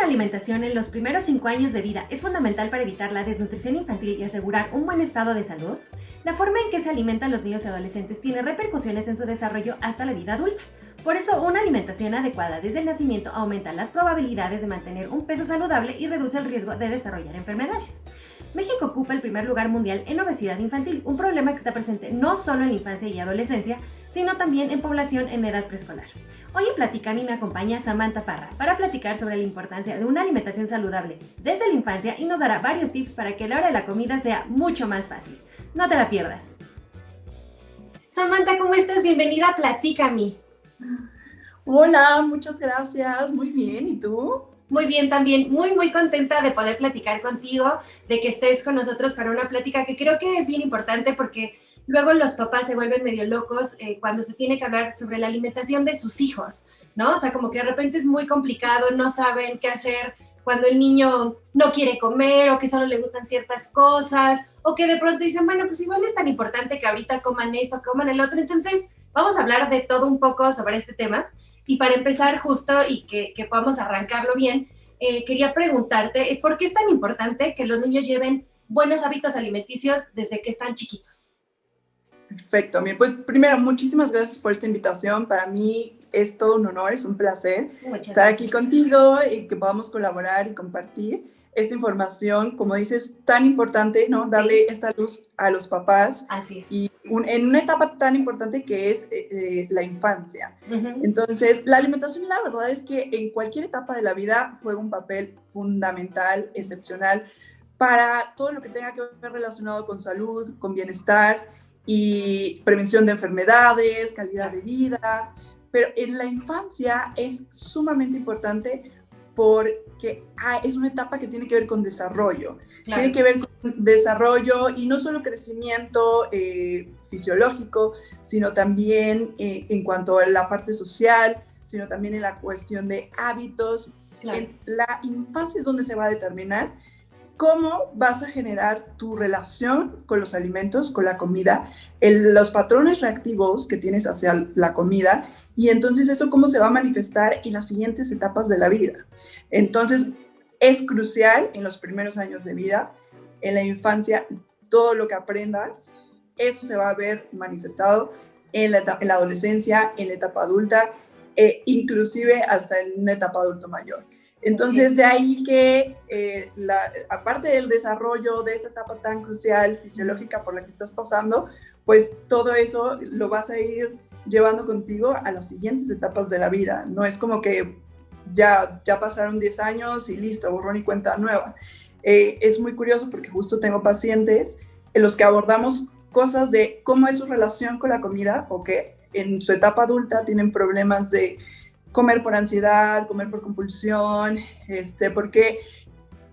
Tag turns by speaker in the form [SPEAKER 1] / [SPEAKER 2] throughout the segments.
[SPEAKER 1] la alimentación en los primeros 5 años de vida es fundamental para evitar la desnutrición infantil y asegurar un buen estado de salud, la forma en que se alimentan los niños y adolescentes tiene repercusiones en su desarrollo hasta la vida adulta. Por eso, una alimentación adecuada desde el nacimiento aumenta las probabilidades de mantener un peso saludable y reduce el riesgo de desarrollar enfermedades. México ocupa el primer lugar mundial en obesidad infantil, un problema que está presente no solo en la infancia y adolescencia, sino también en población en edad preescolar. Hoy en Platica a mí me acompaña Samantha Parra para platicar sobre la importancia de una alimentación saludable desde la infancia y nos dará varios tips para que la hora de la comida sea mucho más fácil. No te la pierdas. Samantha, ¿cómo estás? Bienvenida a Platica a mí.
[SPEAKER 2] Hola, muchas gracias. Muy bien, ¿y tú?
[SPEAKER 1] Muy bien, también muy contenta de poder platicar contigo, de que estés con nosotros para una plática que creo que es bien importante porque luego los papás se vuelven medio locos cuando se tiene que hablar sobre la alimentación de sus hijos, ¿no? O sea, como que de repente es muy complicado, no saben qué hacer cuando el niño no quiere comer o que solo le gustan ciertas cosas o que de pronto dicen, bueno, pues igual es tan importante que ahorita coman esto, coman el otro. Entonces, vamos a hablar de todo un poco sobre este tema. Y para empezar justo y que podamos arrancarlo bien, quería preguntarte, ¿por qué es tan importante que los niños lleven buenos hábitos alimenticios desde que están chiquitos?
[SPEAKER 2] Perfecto, bien, pues primero, muchísimas gracias por esta invitación. Para mí es todo un honor, es un placer estar aquí contigo y que podamos colaborar y compartir esta información, como dices, tan importante, ¿no? Darle esta luz a los papás.
[SPEAKER 1] Así es.
[SPEAKER 2] Y en una etapa tan importante que es la infancia. Entonces, la alimentación, la verdad es que en cualquier etapa de la vida juega un papel fundamental, excepcional, para todo lo que tenga que ver relacionado con salud, con bienestar y prevención de enfermedades, calidad de vida. Pero en la infancia es sumamente importante porque es una etapa que tiene que ver con desarrollo. Claro. Tiene que ver con desarrollo y no solo crecimiento fisiológico, sino también en cuanto a la parte social, sino también en la cuestión de hábitos. Claro. En la infancia es donde se va a determinar cómo vas a generar tu relación con los alimentos, con la comida, los patrones reactivos que tienes hacia la comida, y entonces eso cómo se va a manifestar en las siguientes etapas de la vida. Entonces, es crucial en los primeros años de vida, en la infancia, todo lo que aprendas, eso se va a ver manifestado en la adolescencia, en la etapa adulta, inclusive hasta en una etapa adulto mayor. Entonces, de ahí que, aparte del desarrollo de esta etapa tan crucial, fisiológica por la que estás pasando, pues todo eso lo vas a ir llevando contigo a las siguientes etapas de la vida. No es como que ya pasaron 10 años y listo, borrón y cuenta nueva. Es muy curioso porque justo tengo pacientes en los que abordamos cosas de cómo es su relación con la comida o que en su etapa adulta tienen problemas de comer por ansiedad, comer por compulsión, porque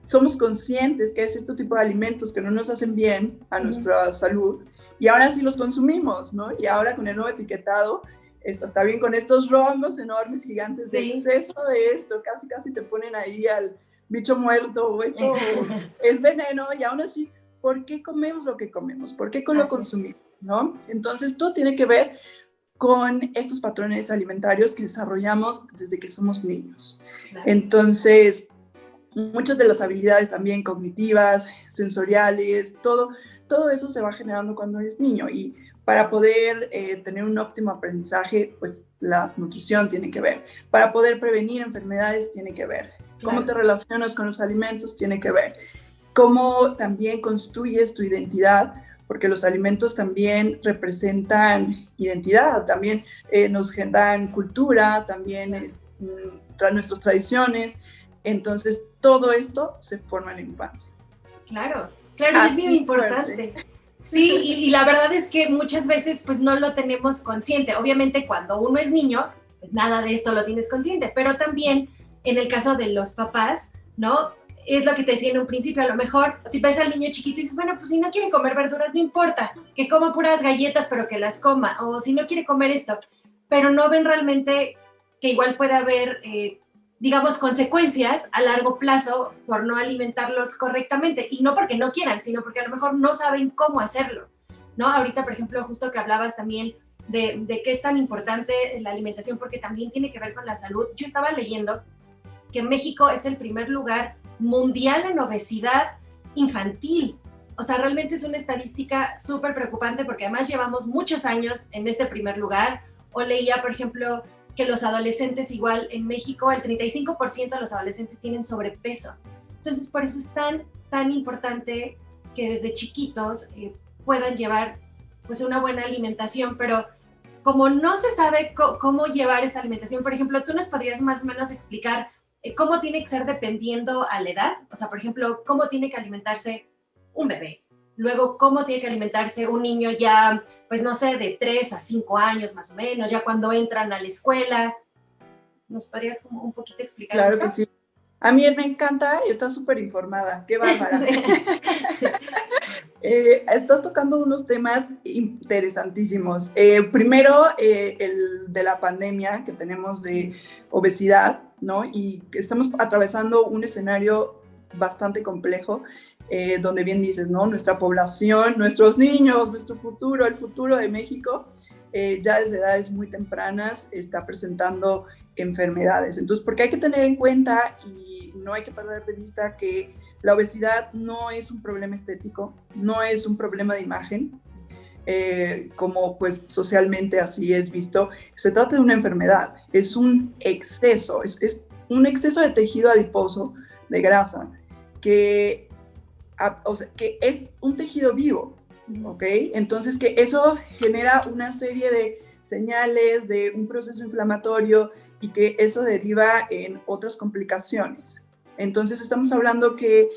[SPEAKER 2] somos conscientes que hay cierto tipo de alimentos que no nos hacen bien a nuestra salud y ahora sí los consumimos, ¿no? Y ahora con el nuevo etiquetado, está bien con estos rombos enormes, gigantes de exceso de esto, casi te ponen ahí al bicho muerto o esto es veneno y aún así, ¿por qué comemos lo que comemos? ¿Por qué lo consumimos? ¿No? Entonces, todo tiene que ver con estos patrones alimentarios que desarrollamos desde que somos niños. Claro. Entonces, muchas de las habilidades también cognitivas, sensoriales, todo eso se va generando cuando eres niño y para poder tener un óptimo aprendizaje, pues la nutrición tiene que ver. Para poder prevenir enfermedades tiene que ver. Claro. Cómo te relacionas con los alimentos tiene que ver. Cómo también construyes tu identidad, porque los alimentos también representan identidad, también nos dan cultura, también nuestras tradiciones. Entonces, todo esto se forma en la infancia.
[SPEAKER 1] Claro, es bien importante. Fuerte. Sí, y la verdad es que muchas veces pues no lo tenemos consciente. Obviamente cuando uno es niño, pues nada de esto lo tienes consciente, pero también en el caso de los papás, ¿no? Es lo que te decía en un principio, a lo mejor te ves al niño chiquito y dices, bueno, pues si no quiere comer verduras, no importa, que coma puras galletas, pero que las coma, o si no quiere comer esto, pero no ven realmente que igual puede haber, digamos, consecuencias a largo plazo por no alimentarlos correctamente, y no porque no quieran, sino porque a lo mejor no saben cómo hacerlo, ¿no? Ahorita, por ejemplo, justo que hablabas también de qué es tan importante la alimentación, porque también tiene que ver con la salud. Yo estaba leyendo que México es el primer lugar mundial en obesidad infantil. O sea, realmente es una estadística súper preocupante porque además llevamos muchos años en este primer lugar. O leía, por ejemplo, que los adolescentes igual en México, el 35% de los adolescentes tienen sobrepeso. Entonces, por eso es tan importante que desde chiquitos puedan llevar pues una buena alimentación, pero como no se sabe cómo llevar esta alimentación, por ejemplo, ¿tú nos podrías más o menos explicar cómo tiene que ser dependiendo a la edad? O sea, por ejemplo, ¿cómo tiene que alimentarse un bebé? Luego, ¿cómo tiene que alimentarse un niño ya, pues no sé, de 3 a 5 años más o menos, ya cuando entran a la escuela? ¿Nos podrías como un poquito explicar
[SPEAKER 2] Claro
[SPEAKER 1] esto?
[SPEAKER 2] que sí. A mí me encanta y estás súper informada. Qué bárbara. Estás tocando unos temas interesantísimos. Primero, el de la pandemia que tenemos de obesidad, ¿no? Y que estamos atravesando un escenario bastante complejo, donde bien dices, ¿no? Nuestra población, nuestros niños, nuestro futuro, el futuro de México, ya desde edades muy tempranas está presentando enfermedades. Entonces, porque hay que tener en cuenta y no hay que perder de vista que la obesidad no es un problema estético, no es un problema de imagen, como pues socialmente así es visto. Se trata de una enfermedad, es un exceso, es un exceso de tejido adiposo, de grasa, que, o sea, que es un tejido vivo, ¿ok? Entonces que eso genera una serie de señales de un proceso inflamatorio y que eso deriva en otras complicaciones. Entonces estamos hablando que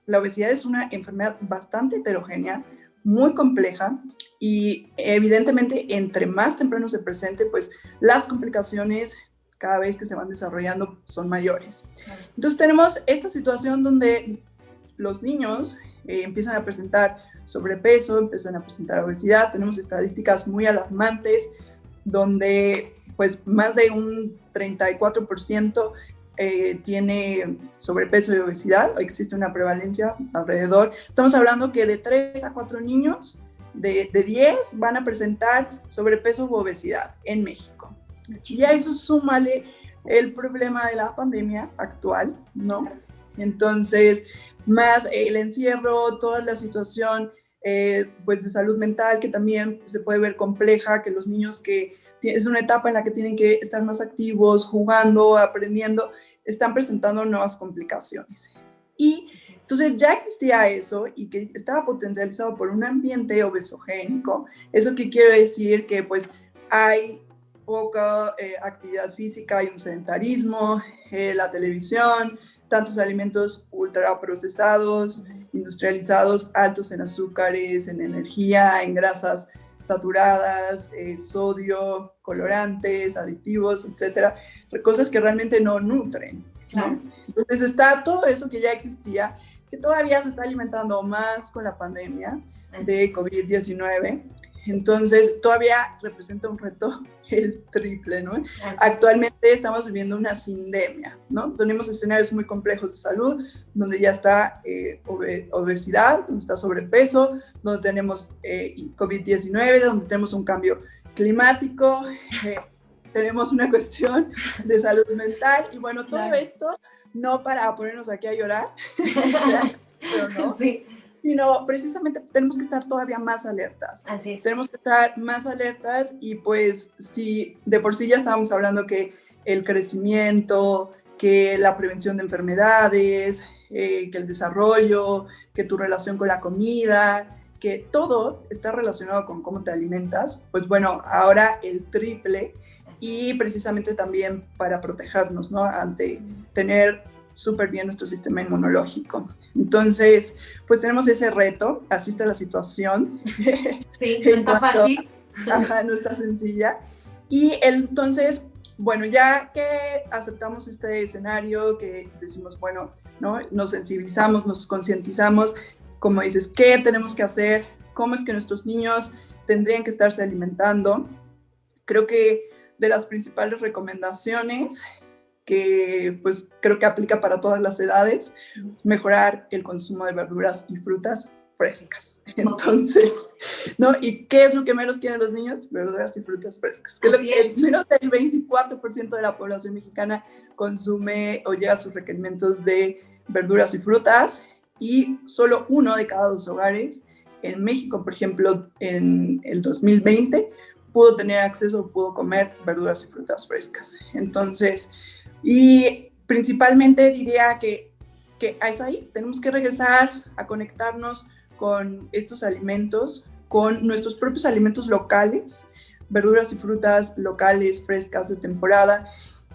[SPEAKER 2] la obesidad es una enfermedad bastante heterogénea, muy compleja y evidentemente entre más temprano se presente, pues las complicaciones cada vez que se van desarrollando son mayores. Entonces tenemos esta situación donde los niños empiezan a presentar sobrepeso, empiezan a presentar obesidad, tenemos estadísticas muy alarmantes donde pues más de un 34% tiene sobrepeso y obesidad, existe una prevalencia alrededor. Estamos hablando que de 3 a 4 niños de 10 van a presentar sobrepeso u obesidad en México. Muchísimo. Y a eso súmale el problema de la pandemia actual, ¿no? Entonces, más el encierro, toda la situación pues de salud mental que también se puede ver compleja, que los niños que es una etapa en la que tienen que estar más activos, jugando, aprendiendo, están presentando nuevas complicaciones. Y entonces ya existía eso y que estaba potencializado por un ambiente obesogénico. ¿Eso qué quiere decir? Que pues hay poca actividad física, hay un sedentarismo, la televisión, tantos alimentos ultraprocesados, industrializados, altos en azúcares, en energía, en grasas saturadas, sodio, colorantes, aditivos, etcétera, cosas que realmente no nutren,
[SPEAKER 1] claro.
[SPEAKER 2] ¿no? Entonces está todo eso que ya existía, que todavía se está alimentando más con la pandemia de COVID-19. Entonces todavía representa un reto el triple, ¿no? Actualmente estamos viviendo una sindemia, ¿no? Tenemos escenarios muy complejos de salud, donde ya está obesidad, donde está sobrepeso, donde tenemos COVID-19, donde tenemos un cambio climático, tenemos una cuestión de salud mental, y bueno, todo claro. Esto no para ponernos aquí a llorar, pero no. Sí. Sino precisamente tenemos que estar todavía más alertas.
[SPEAKER 1] Así es.
[SPEAKER 2] Tenemos que estar más alertas y pues si de por sí ya estábamos hablando que el crecimiento, que la prevención de enfermedades, que el desarrollo, que tu relación con la comida, que todo está relacionado con cómo te alimentas, pues bueno, ahora el triple y precisamente también para protegernos, ¿no? Ante tener súper bien nuestro sistema inmunológico. Entonces, pues tenemos ese reto, así está la situación.
[SPEAKER 1] Sí, no está fácil.
[SPEAKER 2] Ajá, no está sencilla. Y entonces, bueno, ya que aceptamos este escenario, que decimos, bueno, ¿no? Nos sensibilizamos, nos concientizamos, como dices, ¿qué tenemos que hacer? ¿Cómo es que nuestros niños tendrían que estarse alimentando? Creo que de las principales recomendaciones que pues creo que aplica para todas las edades, mejorar el consumo de verduras y frutas frescas. Entonces, ¿no? ¿Y qué es lo que menos quieren los niños? Verduras y frutas frescas. Que es menos del 24% de la población mexicana consume o llega a sus requerimientos de verduras y frutas, y solo 1 de cada 2 hogares en México, por ejemplo, en el 2020, pudo tener acceso, pudo comer verduras y frutas frescas. Entonces, y principalmente diría que es ahí, tenemos que regresar a conectarnos con estos alimentos, con nuestros propios alimentos locales, verduras y frutas locales, frescas, de temporada,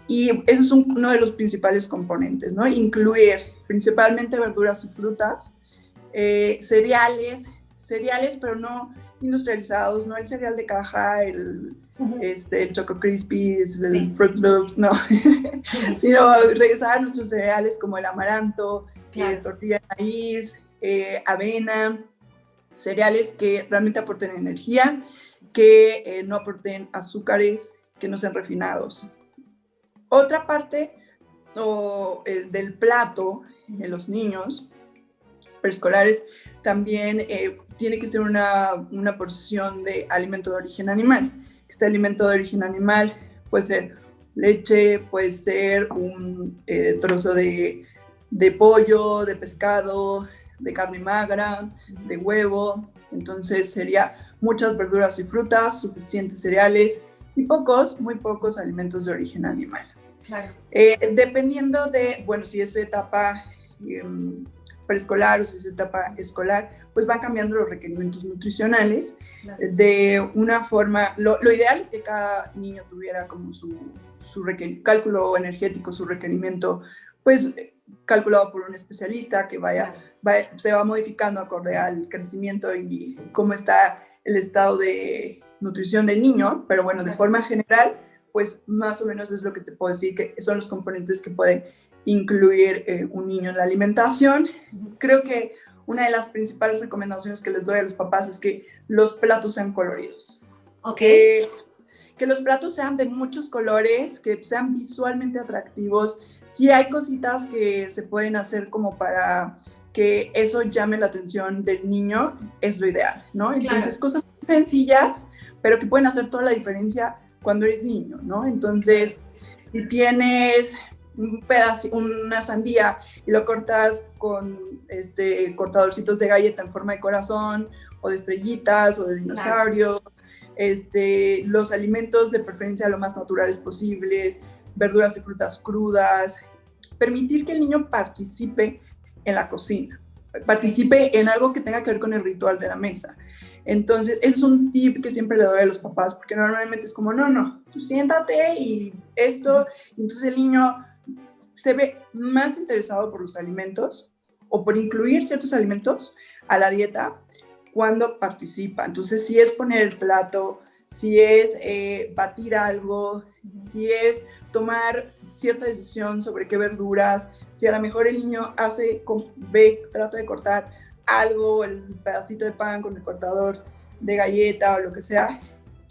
[SPEAKER 2] y eso es uno de los principales componentes, ¿no? Incluir principalmente verduras y frutas, cereales, pero no industrializados, no el cereal de caja, el Choco Crispies, el Fruit Loops, no, sino regresar a nuestros cereales como el amaranto, tortilla de maíz, avena, cereales que realmente aporten energía, que no aporten azúcares, que no sean refinados. Otra parte del plato en los niños preescolares también tiene que ser una porción de alimento de origen animal. Este alimento de origen animal puede ser leche, puede ser un trozo de pollo, de pescado, de carne magra, de huevo. Entonces sería muchas verduras y frutas, suficientes cereales y muy pocos alimentos de origen animal.
[SPEAKER 1] Claro.
[SPEAKER 2] Dependiendo de, bueno, si es etapa preescolar o si es etapa escolar, pues van cambiando los requerimientos nutricionales. Claro. De una forma, lo ideal es que cada niño tuviera como su cálculo energético, su requerimiento, pues calculado por un especialista que se va modificando acorde al crecimiento y cómo está el estado de nutrición del niño, pero bueno, de forma general, pues más o menos es lo que te puedo decir que son los componentes que pueden incluir un niño en la alimentación. Creo que una de las principales recomendaciones que les doy a los papás es que los platos sean coloridos.
[SPEAKER 1] Okay.
[SPEAKER 2] Que los platos sean de muchos colores, que sean visualmente atractivos. Sí hay cositas que se pueden hacer como para que eso llame la atención del niño, es lo ideal, ¿no? Entonces, claro, cosas sencillas, pero que pueden hacer toda la diferencia cuando eres niño, ¿no? Entonces, si tienes un pedazo, una sandía y lo cortas con cortadorcitos de galleta en forma de corazón o de estrellitas o de dinosaurios, claro, los alimentos de preferencia lo más naturales posibles, verduras y frutas crudas, permitir que el niño participe en la cocina, participe en algo que tenga que ver con el ritual de la mesa. Entonces, ese es un tip que siempre le doy a los papás, porque normalmente es como, no, tú siéntate y esto, y entonces el niño se ve más interesado por los alimentos o por incluir ciertos alimentos a la dieta cuando participa. Entonces, si es poner el plato, si es batir algo, si es tomar cierta decisión sobre qué verduras, si a lo mejor el niño trata de cortar algo, el pedacito de pan con el cortador de galleta o lo que sea,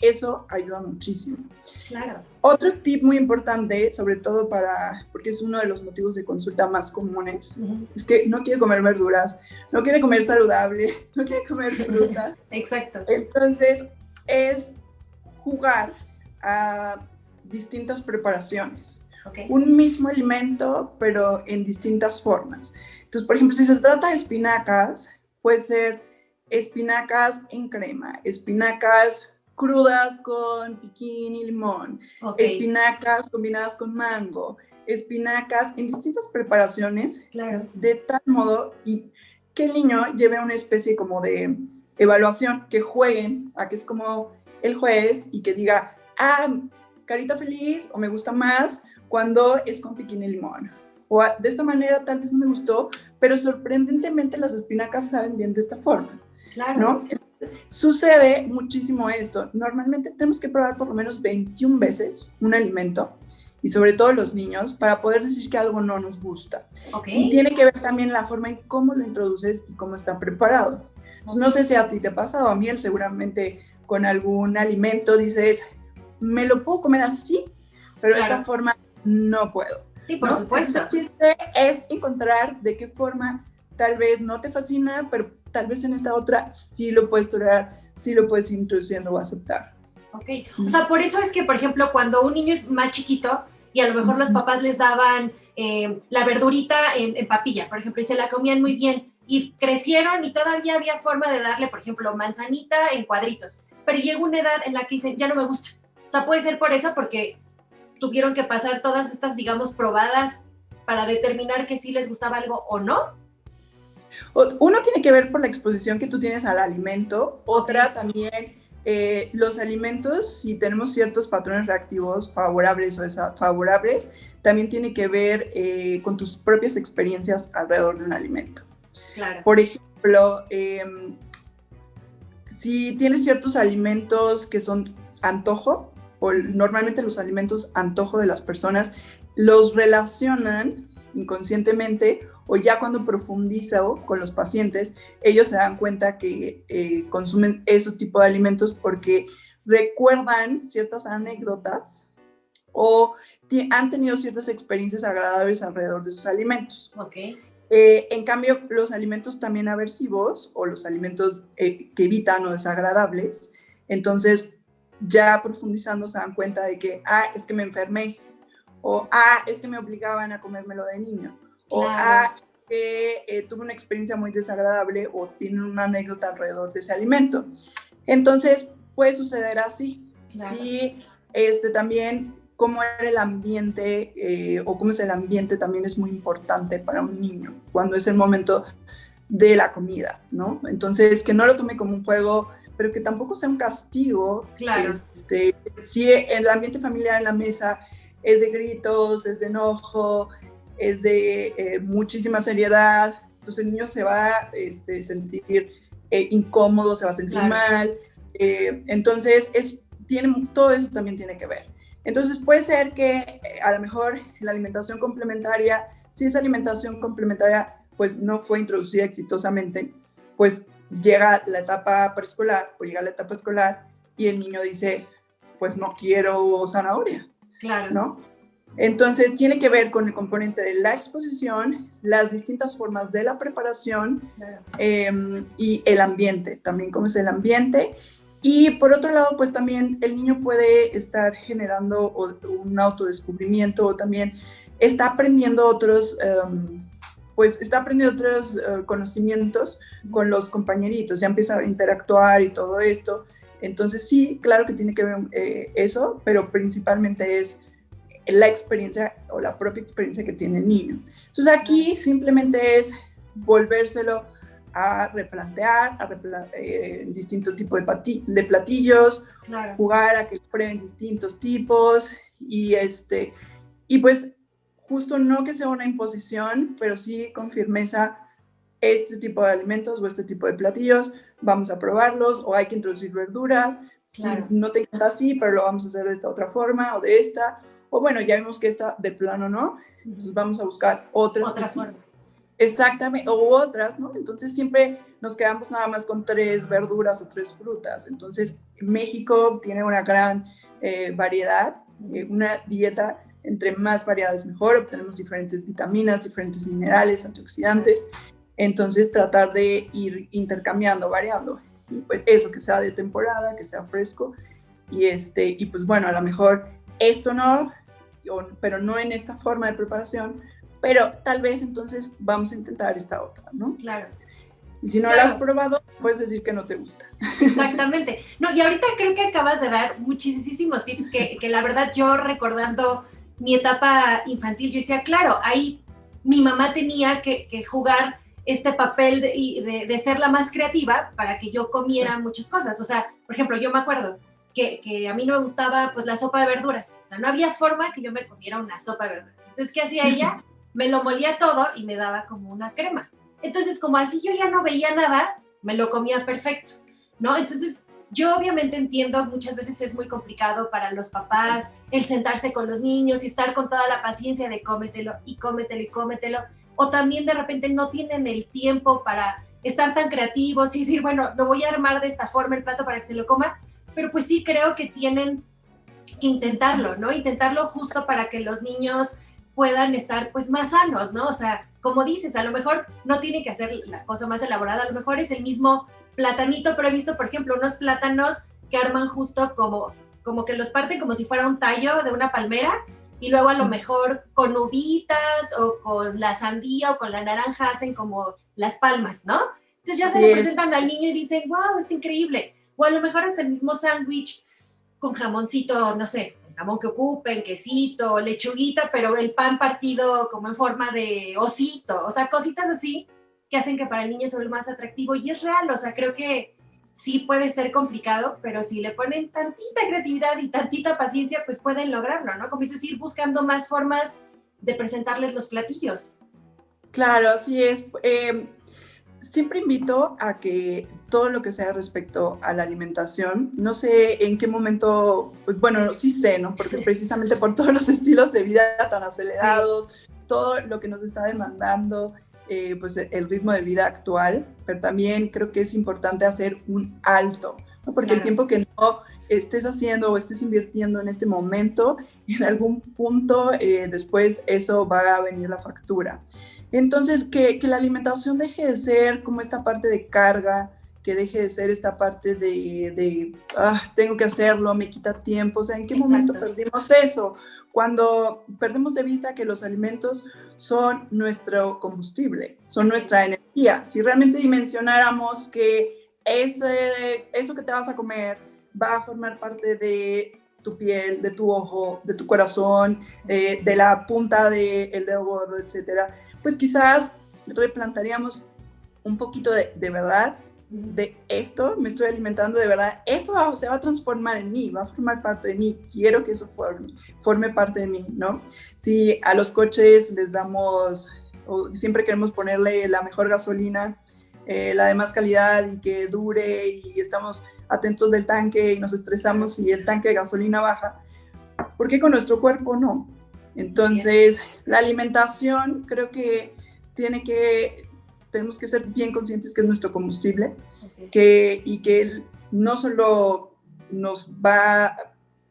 [SPEAKER 2] eso ayuda muchísimo.
[SPEAKER 1] Claro.
[SPEAKER 2] Otro tip muy importante, sobre todo porque es uno de los motivos de consulta más comunes, es que no quiere comer verduras, no quiere comer saludable, no quiere comer fruta.
[SPEAKER 1] Exacto.
[SPEAKER 2] Entonces, es jugar a distintas preparaciones. Okay. Un mismo alimento, pero en distintas formas. Entonces, por ejemplo, si se trata de espinacas, puede ser espinacas en crema, espinacas crudas con piquín y limón, okay, espinacas combinadas con mango, espinacas en distintas preparaciones, claro, de tal modo y que el niño lleve una especie como de evaluación, que jueguen a que es como el juez y que diga, carita feliz o me gusta más cuando es con piquín y limón. O de esta manera tal vez no me gustó, pero sorprendentemente las espinacas saben bien de esta forma. Claro. ¿No? Sucede muchísimo esto. Normalmente tenemos que probar por lo menos 21 veces un alimento, y sobre todo los niños, para poder decir que algo no nos gusta. Okay. Y tiene que ver también la forma en cómo lo introduces y cómo está preparado. Entonces, no sé si a ti te pasa o a mí, seguramente con algún alimento dices, me lo puedo comer así, pero claro, de esta forma no puedo.
[SPEAKER 1] Sí, por supuesto.
[SPEAKER 2] El chiste es encontrar de qué forma tal vez no te fascina, pero tal vez en esta otra sí lo puedes tolerar, sí lo puedes ir introduciendo o aceptar.
[SPEAKER 1] Ok, o sea, por eso es que, por ejemplo, cuando un niño es más chiquito y a lo mejor los papás les daban la verdurita en papilla, por ejemplo, y se la comían muy bien, y crecieron y todavía había forma de darle, por ejemplo, manzanita en cuadritos, pero llegó una edad en la que dicen, ya no me gusta. O sea, puede ser por eso, porque tuvieron que pasar todas estas, digamos, probadas para determinar que sí les gustaba algo o no.
[SPEAKER 2] Uno tiene que ver por la exposición que tú tienes al alimento, otra también los alimentos, si tenemos ciertos patrones reactivos favorables o desfavorables, también tiene que ver con tus propias experiencias alrededor de un alimento.
[SPEAKER 1] Claro.
[SPEAKER 2] Por ejemplo, si tienes ciertos alimentos que son antojo, o normalmente los alimentos antojo de las personas, los relacionan inconscientemente o ya cuando profundizo con los pacientes, ellos se dan cuenta que consumen ese tipo de alimentos porque recuerdan ciertas anécdotas o han tenido ciertas experiencias agradables alrededor de sus alimentos.
[SPEAKER 1] Okay.
[SPEAKER 2] En cambio, los alimentos también aversivos o los alimentos que evitan o desagradables, entonces ya profundizando se dan cuenta de que, es que me enfermé, o es que me obligaban a comérmelo de niño,
[SPEAKER 1] claro.
[SPEAKER 2] o que tuve una experiencia muy desagradable o tienen una anécdota alrededor de ese alimento. Entonces, puede suceder así.
[SPEAKER 1] Claro.
[SPEAKER 2] Sí, también cómo era el ambiente o cómo es el ambiente también es muy importante para un niño cuando es el momento de la comida, ¿no? Entonces, que no lo tome como un juego, pero que tampoco sea un castigo.
[SPEAKER 1] Claro.
[SPEAKER 2] Si el ambiente familiar en la mesa es de gritos, es de enojo, es de muchísima seriedad, entonces el niño se va a sentir incómodo, se va a sentir mal. Entonces, todo eso también tiene que ver. Entonces, puede ser que a lo mejor la alimentación complementaria, si esa alimentación complementaria pues no fue introducida exitosamente, pues llega la etapa preescolar o llega la etapa escolar y el niño dice, pues no quiero zanahoria,
[SPEAKER 1] claro,
[SPEAKER 2] ¿no? Entonces tiene que ver con el componente de la exposición, las distintas formas de la preparación, claro. Y el ambiente, también cómo es el ambiente. Y por otro lado, pues también el niño puede estar generando un autodescubrimiento o también está aprendiendo otros conocimientos con los compañeritos, ya empieza a interactuar y todo esto. Entonces sí, claro que tiene que ver eso, pero principalmente es la experiencia o la propia experiencia que tiene el niño. Entonces aquí simplemente es volvérselo a replantear, distintos tipos de platillos, claro. Jugar a que prueben distintos tipos y pues justo no que sea una imposición, pero sí con firmeza este tipo de alimentos o este tipo de platillos, vamos a probarlos o hay que introducir verduras, claro. Si no te encanta así, pero lo vamos a hacer de esta otra forma o de esta, o bueno, ya vimos que esta de plano no, entonces vamos a buscar otras
[SPEAKER 1] otra forma.
[SPEAKER 2] Sí. Exactamente, o otras, ¿no? Entonces siempre nos quedamos nada más con 3 verduras o 3 frutas. Entonces México tiene una gran variedad, una dieta entre más variadas mejor, obtenemos diferentes vitaminas, diferentes minerales, antioxidantes. Entonces tratar de ir intercambiando, variando. Y pues eso, que sea de temporada, que sea fresco. Y pues bueno, a lo mejor esto no, pero no en esta forma de preparación, pero tal vez entonces vamos a intentar esta otra, ¿no?
[SPEAKER 1] Claro.
[SPEAKER 2] Y si no
[SPEAKER 1] claro.
[SPEAKER 2] la has probado, puedes decir que no te gusta.
[SPEAKER 1] Exactamente. No, y ahorita creo que acabas de dar muchísimos tips que la verdad yo recordando mi etapa infantil, yo decía, claro, ahí mi mamá tenía que jugar este papel de ser la más creativa para que yo comiera muchas cosas. O sea, por ejemplo, yo me acuerdo que a mí no me gustaba pues la sopa de verduras. O sea, no había forma que yo me comiera una sopa de verduras. Entonces, ¿qué hacía ella? Me lo molía todo y me daba como una crema. Entonces, como así yo ya no veía nada, me lo comía perfecto, ¿no? Entonces, yo obviamente entiendo, muchas veces es muy complicado para los papás el sentarse con los niños y estar con toda la paciencia de cómetelo y cómetelo y cómetelo, o también de repente no tienen el tiempo para estar tan creativos y decir, bueno, lo voy a armar de esta forma el plato para que se lo coma, pero pues sí creo que tienen que intentarlo, ¿no? Intentarlo justo para que los niños puedan estar pues más sanos, ¿no? O sea, como dices, a lo mejor no tiene que hacer la cosa más elaborada, a lo mejor es el mismo platanito, pero he visto, por ejemplo, unos plátanos que arman justo como que los parten como si fuera un tallo de una palmera, y luego a lo mejor con uvitas o con la sandía o con la naranja hacen como las palmas, ¿no? Entonces ya se lo presentan al niño y dicen, wow, está increíble. O a lo mejor hasta el mismo sándwich con jamoncito, no sé, el jamón que ocupen, quesito, lechuguita, pero el pan partido como en forma de osito, o sea, cositas así que hacen que para el niño se vuelva más atractivo. Y es real, o sea, creo que sí puede ser complicado, pero si le ponen tantita creatividad y tantita paciencia, pues pueden lograrlo, ¿no? Como dices, ir buscando más formas de presentarles los platillos.
[SPEAKER 2] Claro, así es. Siempre invito a que todo lo que sea respecto a la alimentación, no sé en qué momento, pues bueno, sí sé, ¿no? Porque precisamente por todos los estilos de vida tan acelerados, sí, todo lo que nos está demandando, pues el ritmo de vida actual, pero también creo que es importante hacer un alto, ¿no? Porque claro, el tiempo que no estés haciendo o estés invirtiendo en este momento, en algún punto después eso va a venir la factura. Entonces, que la alimentación deje de ser como esta parte de carga, que deje de ser esta parte de tengo que hacerlo, me quita tiempo. O sea, ¿en qué momento perdimos eso? Cuando perdemos de vista que los alimentos son nuestro combustible, son nuestra energía. Si realmente dimensionáramos que eso que te vas a comer va a formar parte de tu piel, de tu ojo, de tu corazón, de la punta del dedo gordo, etcétera, pues quizás replantaríamos un poquito de verdad, de esto, me estoy alimentando de verdad, esto se va a transformar en mí, va a formar parte de mí, quiero que eso forme parte de mí, ¿no? Si a los coches les damos, o siempre queremos ponerle la mejor gasolina, la de más calidad y que dure, y estamos atentos del tanque y nos estresamos si el tanque de gasolina baja, ¿por qué con nuestro cuerpo no? Entonces, la alimentación creo que tenemos que ser bien conscientes que es nuestro combustible, y que no solo nos va a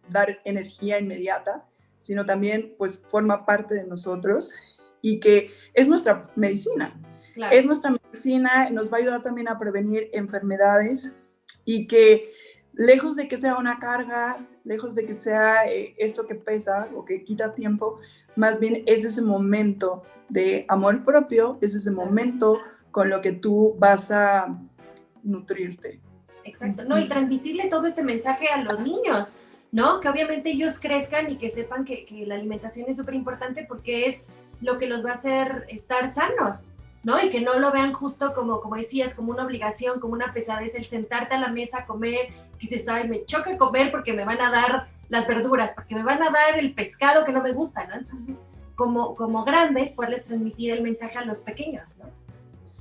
[SPEAKER 2] dar energía inmediata, sino también pues forma parte de nosotros y que es nuestra medicina. Claro. Es nuestra medicina, nos va a ayudar también a prevenir enfermedades, y que lejos de que sea una carga, lejos de que sea esto que pesa o que quita tiempo, más bien es ese momento de amor propio, es ese momento con lo que tú vas a nutrirte.
[SPEAKER 1] Exacto, ¿no? Y transmitirle todo este mensaje a los niños, ¿no? Que obviamente ellos crezcan y que sepan que la alimentación es súper importante porque es lo que los va a hacer estar sanos, ¿no? Y que no lo vean justo como decías, como una obligación, como una pesadez, el sentarte a la mesa a comer, que dices, ay, me choca comer porque me van a dar las verduras, porque me van a dar el pescado que no me gusta, ¿no? Entonces, como grandes, poderles transmitir el mensaje a los pequeños, ¿no?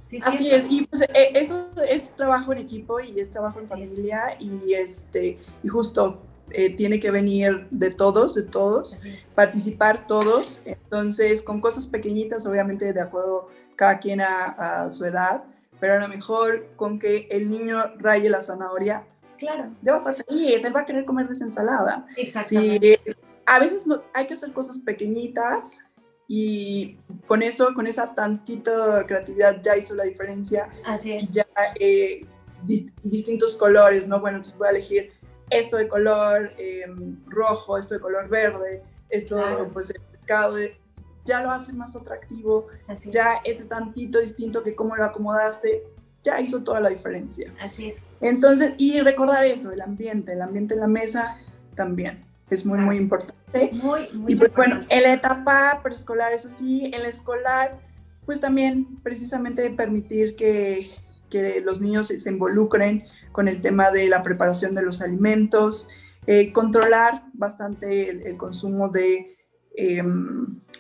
[SPEAKER 2] Sí, así es, y pues eso es trabajo en equipo y es trabajo en familia, y justo tiene que venir de todos, participar todos, entonces con cosas pequeñitas, obviamente de acuerdo cada quien a su edad, pero a lo mejor con que el niño raye la zanahoria, claro, ya va a estar feliz, él va a querer comer de esa ensalada.
[SPEAKER 1] Exactamente.
[SPEAKER 2] Sí, a veces hay que hacer cosas pequeñitas, y con esa tantita creatividad ya hizo la diferencia.
[SPEAKER 1] Así es.
[SPEAKER 2] Y ya distintos colores, ¿no? Bueno, entonces voy a elegir esto de color rojo, esto de color verde, esto, claro, pues el pescado, ya lo hace más atractivo. Así ya es. Ese tantito distinto que cómo lo acomodaste, ya hizo toda la diferencia.
[SPEAKER 1] Así es.
[SPEAKER 2] Entonces, y recordar eso, el ambiente en la mesa también es muy, claro, muy importante.
[SPEAKER 1] Muy
[SPEAKER 2] y pues
[SPEAKER 1] importante.
[SPEAKER 2] Bueno, en la etapa preescolar es así, en la escolar, pues también precisamente permitir que los niños se involucren con el tema de la preparación de los alimentos, controlar bastante el consumo de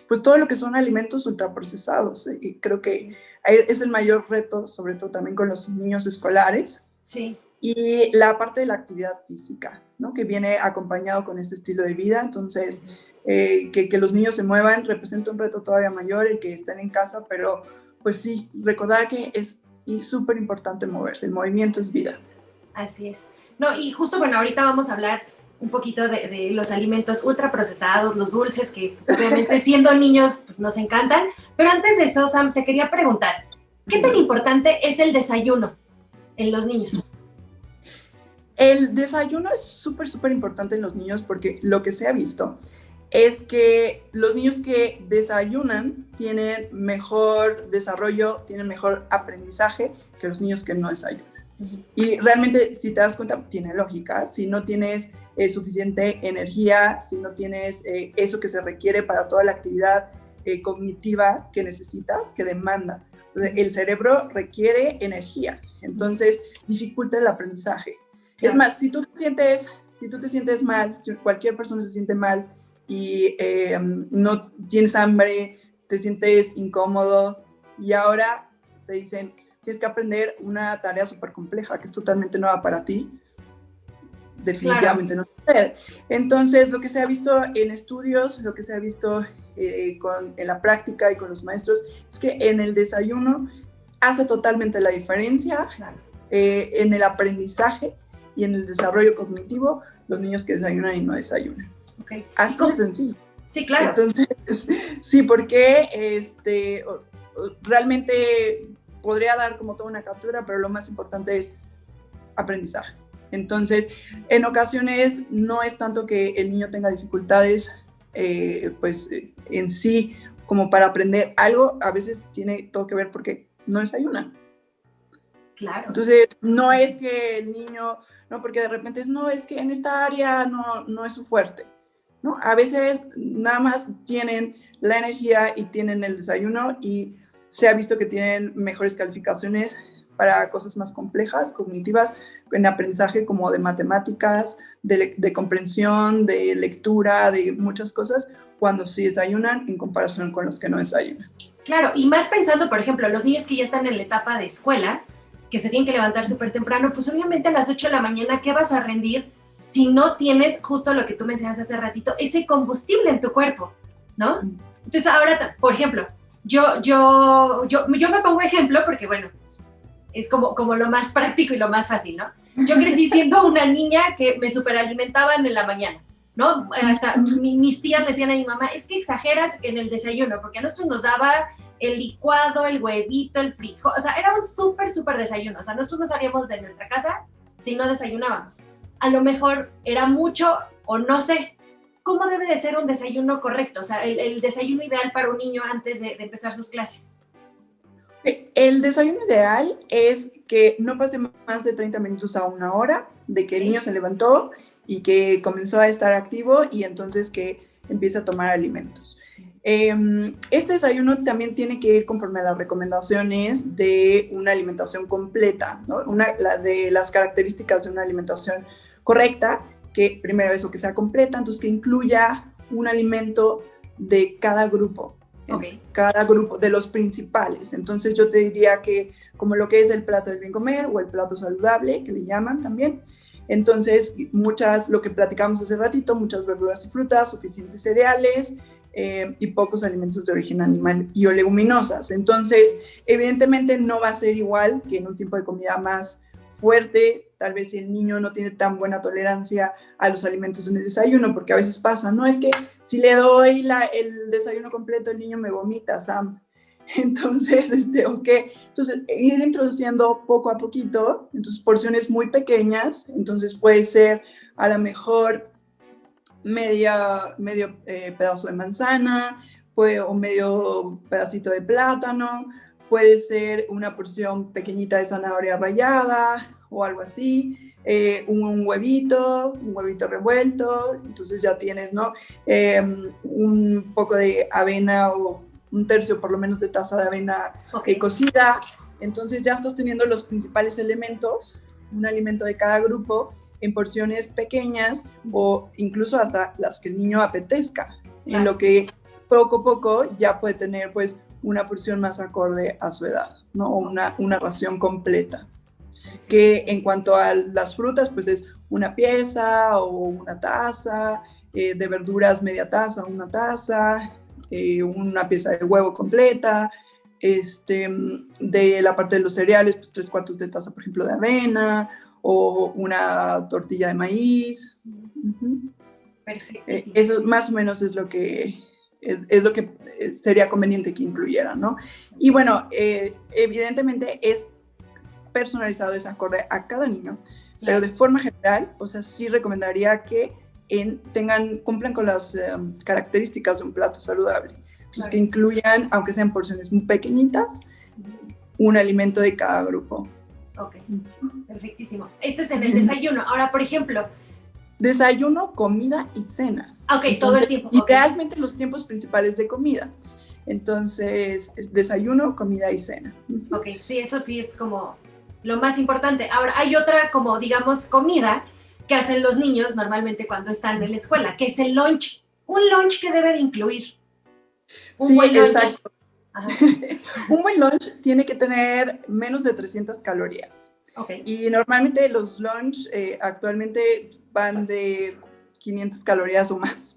[SPEAKER 2] pues todo lo que son alimentos ultraprocesados, y creo que es el mayor reto, sobre todo también con los niños escolares.
[SPEAKER 1] Sí.
[SPEAKER 2] Y la parte de la actividad física, ¿no? Que viene acompañado con este estilo de vida. Entonces, que los niños se muevan representa un reto todavía mayor, el que estén en casa, pero pues sí, recordar que es súper importante moverse, el movimiento es vida.
[SPEAKER 1] Así es. No, y justo, bueno, ahorita vamos a hablar un poquito de los alimentos ultraprocesados, los dulces, que pues, obviamente siendo niños pues, nos encantan. Pero antes de eso, Sam, te quería preguntar, ¿qué tan importante es el desayuno en los niños?
[SPEAKER 2] El desayuno es súper, súper importante en los niños porque lo que se ha visto es que los niños que desayunan tienen mejor desarrollo, tienen mejor aprendizaje que los niños que no desayunan. Y realmente, si te das cuenta, tiene lógica. Si no tienes suficiente energía, si no tienes eso que se requiere para toda la actividad cognitiva que necesitas, que demanda. Entonces, el cerebro requiere energía, entonces dificulta el aprendizaje. Claro. Es más, si tú te sientes mal, si cualquier persona se siente mal y no tienes hambre, te sientes incómodo y ahora te dicen, tienes que aprender una tarea súper compleja que es totalmente nueva para ti, definitivamente claro. No sucede. Entonces, lo que se ha visto en estudios, lo que se ha visto en la práctica y con los maestros, es que en el desayuno hace totalmente la diferencia, claro. En el aprendizaje y en el desarrollo cognitivo, los niños que desayunan y no desayunan.
[SPEAKER 1] Okay.
[SPEAKER 2] Así de sencillo.
[SPEAKER 1] Sí, claro.
[SPEAKER 2] Entonces, sí, porque realmente podría dar como toda una cátedra, pero lo más importante es aprendizaje. Entonces, en ocasiones no es tanto que el niño tenga dificultades, en sí, como para aprender algo, a veces tiene todo que ver porque no desayuna.
[SPEAKER 1] Claro.
[SPEAKER 2] Entonces, no es que el niño, no, porque de repente es que en esta área no es su fuerte, ¿no? A veces nada más tienen la energía y tienen el desayuno y se ha visto que tienen mejores calificaciones para cosas más complejas, cognitivas, en aprendizaje como de matemáticas, de comprensión, de lectura, de muchas cosas, cuando sí desayunan en comparación con los que no desayunan.
[SPEAKER 1] Claro, y más pensando, por ejemplo, los niños que ya están en la etapa de escuela, que se tienen que levantar súper temprano, pues obviamente a las 8 de la mañana, ¿qué vas a rendir si no tienes justo lo que tú mencionas hace ratito, ese combustible en tu cuerpo, ¿no? Entonces ahora, por ejemplo, yo me pongo ejemplo porque, bueno, es como lo más práctico y lo más fácil, ¿no? Yo crecí siendo una niña que me superalimentaban en la mañana, ¿no? Hasta mis tías le decían a mi mamá, es que exageras en el desayuno, porque a nosotros nos daba el licuado, el huevito, el frijol, o sea, era un súper desayuno, o sea, nosotros no salíamos de nuestra casa si no desayunábamos. A lo mejor era mucho o no sé. ¿Cómo debe de ser un desayuno correcto? O sea, el desayuno ideal para un niño antes de empezar sus clases.
[SPEAKER 2] El desayuno ideal es que no pase más de 30 minutos a una hora de que el niño se levantó y que comenzó a estar activo y entonces que empiece a tomar alimentos. Este desayuno también tiene que ir conforme a las recomendaciones de una alimentación completa, ¿no? De las características de una alimentación correcta, que primero eso, que sea completa, entonces que incluya un alimento de cada grupo. Okay. Cada grupo, de los principales. Entonces yo te diría que como lo que es el plato del bien comer o el plato saludable, que le llaman también. Entonces, lo que platicamos hace ratito, muchas verduras y frutas, suficientes cereales y pocos alimentos de origen animal y o leguminosas. Entonces, evidentemente no va a ser igual que en un tipo de comida más fuerte. Tal vez si el niño no tiene tan buena tolerancia a los alimentos en el desayuno, porque a veces pasa, no es que si le doy el desayuno completo, el niño me vomita, Sam. Entonces, entonces ir introduciendo poco a poquito, entonces porciones muy pequeñas, entonces puede ser a lo mejor medio pedazo de manzana, o medio pedacito de plátano, puede ser una porción pequeñita de zanahoria rallada o algo así, un huevito revuelto, entonces ya tienes, ¿no? Un poco de avena o un tercio por lo menos de taza de avena cocida, entonces ya estás teniendo los principales elementos, un alimento de cada grupo en porciones pequeñas o incluso hasta las que el niño apetezca, en lo que poco a poco ya puede tener pues una porción más acorde a su edad, ¿no? O una ración completa. Que en cuanto a las frutas, pues es una pieza o una taza, de verduras media taza, una taza, una pieza de huevo completa, de la parte de los cereales, pues 3/4 de taza, por ejemplo, de avena, o una tortilla de maíz,
[SPEAKER 1] Perfectísimo.
[SPEAKER 2] Eso más o menos es lo que sería conveniente que incluyeran, ¿no? Y bueno, evidentemente es personalizado, es acorde a cada niño, pero de forma general, o sea, sí recomendaría que cumplan con las características de un plato saludable. Entonces, que incluyan, aunque sean porciones muy pequeñitas, un alimento de cada grupo.
[SPEAKER 1] Ok, perfectísimo. Esto es en el desayuno. Ahora, por ejemplo...
[SPEAKER 2] Desayuno, comida y cena.
[SPEAKER 1] Ok, entonces, todo el tiempo.
[SPEAKER 2] Idealmente los tiempos principales de comida. Entonces, es desayuno, comida y cena.
[SPEAKER 1] Ok, sí, eso sí es como lo más importante. Ahora, hay otra como, digamos, comida que hacen los niños normalmente cuando están en la escuela, que es el lunch. Un lunch que debe de incluir. Un buen lunch.
[SPEAKER 2] Exacto. Un buen lunch tiene que tener menos de 300 calorías.
[SPEAKER 1] Okay.
[SPEAKER 2] Y normalmente los lunch actualmente van de 500 calorías o más.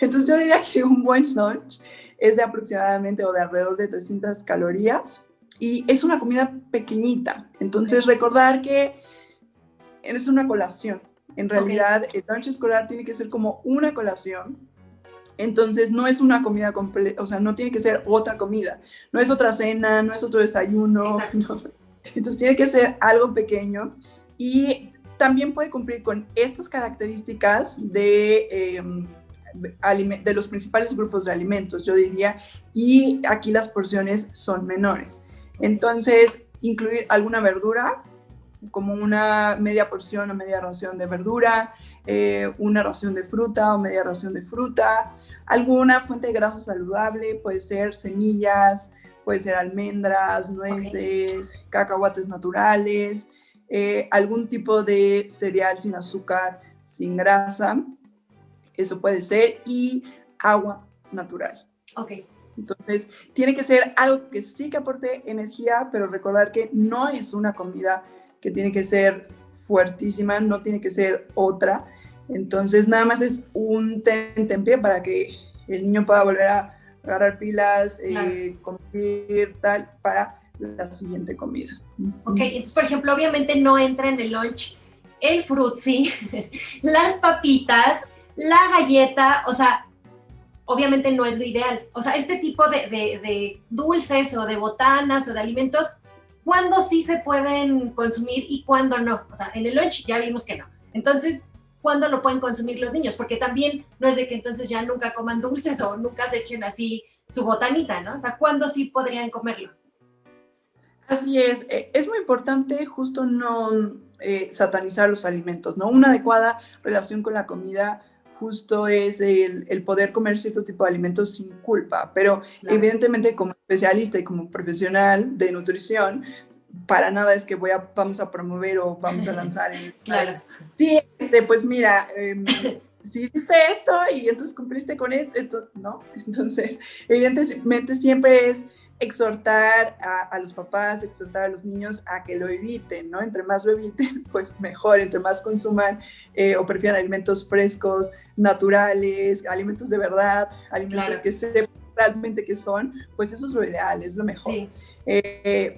[SPEAKER 2] Entonces yo diría que un buen lunch es de aproximadamente o de alrededor de 300 calorías y es una comida pequeñita. Entonces recordar que es una colación. En realidad el lunch escolar tiene que ser como una colación. Entonces no es una comida completa, o sea, no tiene que ser otra comida. No es otra cena, no es otro desayuno. No. Entonces tiene que ser algo pequeño y también puede cumplir con estas características de los principales grupos de alimentos, yo diría, y aquí las porciones son menores. Entonces, incluir alguna verdura, como una media porción o media ración de verdura, una ración de fruta o media ración de fruta, alguna fuente de grasa saludable, puede ser semillas, puede ser almendras, nueces, cacahuates naturales, algún tipo de cereal sin azúcar, sin grasa, eso puede ser, y agua natural.
[SPEAKER 1] Ok.
[SPEAKER 2] Entonces, tiene que ser algo que sí que aporte energía, pero recordar que no es una comida que tiene que ser fuertísima, no tiene que ser otra. Entonces, nada más es un tentempié para que el niño pueda volver a agarrar pilas, comer, tal, para la siguiente comida.
[SPEAKER 1] Ok, entonces, por ejemplo, obviamente no entra en el lunch el frutzi, las papitas, la galleta, o sea, obviamente no es lo ideal. O sea, este tipo de dulces o de botanas o de alimentos, ¿cuándo sí se pueden consumir y cuándo no? O sea, en el lunch ya vimos que no. Entonces, ¿cuándo lo pueden consumir los niños? Porque también no es de que entonces ya nunca coman dulces o nunca se echen así su botanita, ¿no? O sea, ¿cuándo sí podrían comerlo?
[SPEAKER 2] Así es muy importante justo no satanizar los alimentos, ¿no? Una adecuada relación con la comida justo es el poder comer cierto tipo de alimentos sin culpa, pero evidentemente como especialista y como profesional de nutrición, para nada es que vamos a promover o vamos a lanzar sí, pues mira, si hiciste esto y entonces cumpliste con esto, ¿no? Entonces, evidentemente siempre es exhortar a los papás, exhortar a los niños a que lo eviten, ¿no? Entre más lo eviten, pues mejor, entre más consuman o prefieran alimentos frescos, naturales, alimentos de verdad, alimentos que sepan realmente qué son, pues eso es lo ideal, es lo mejor. Sí.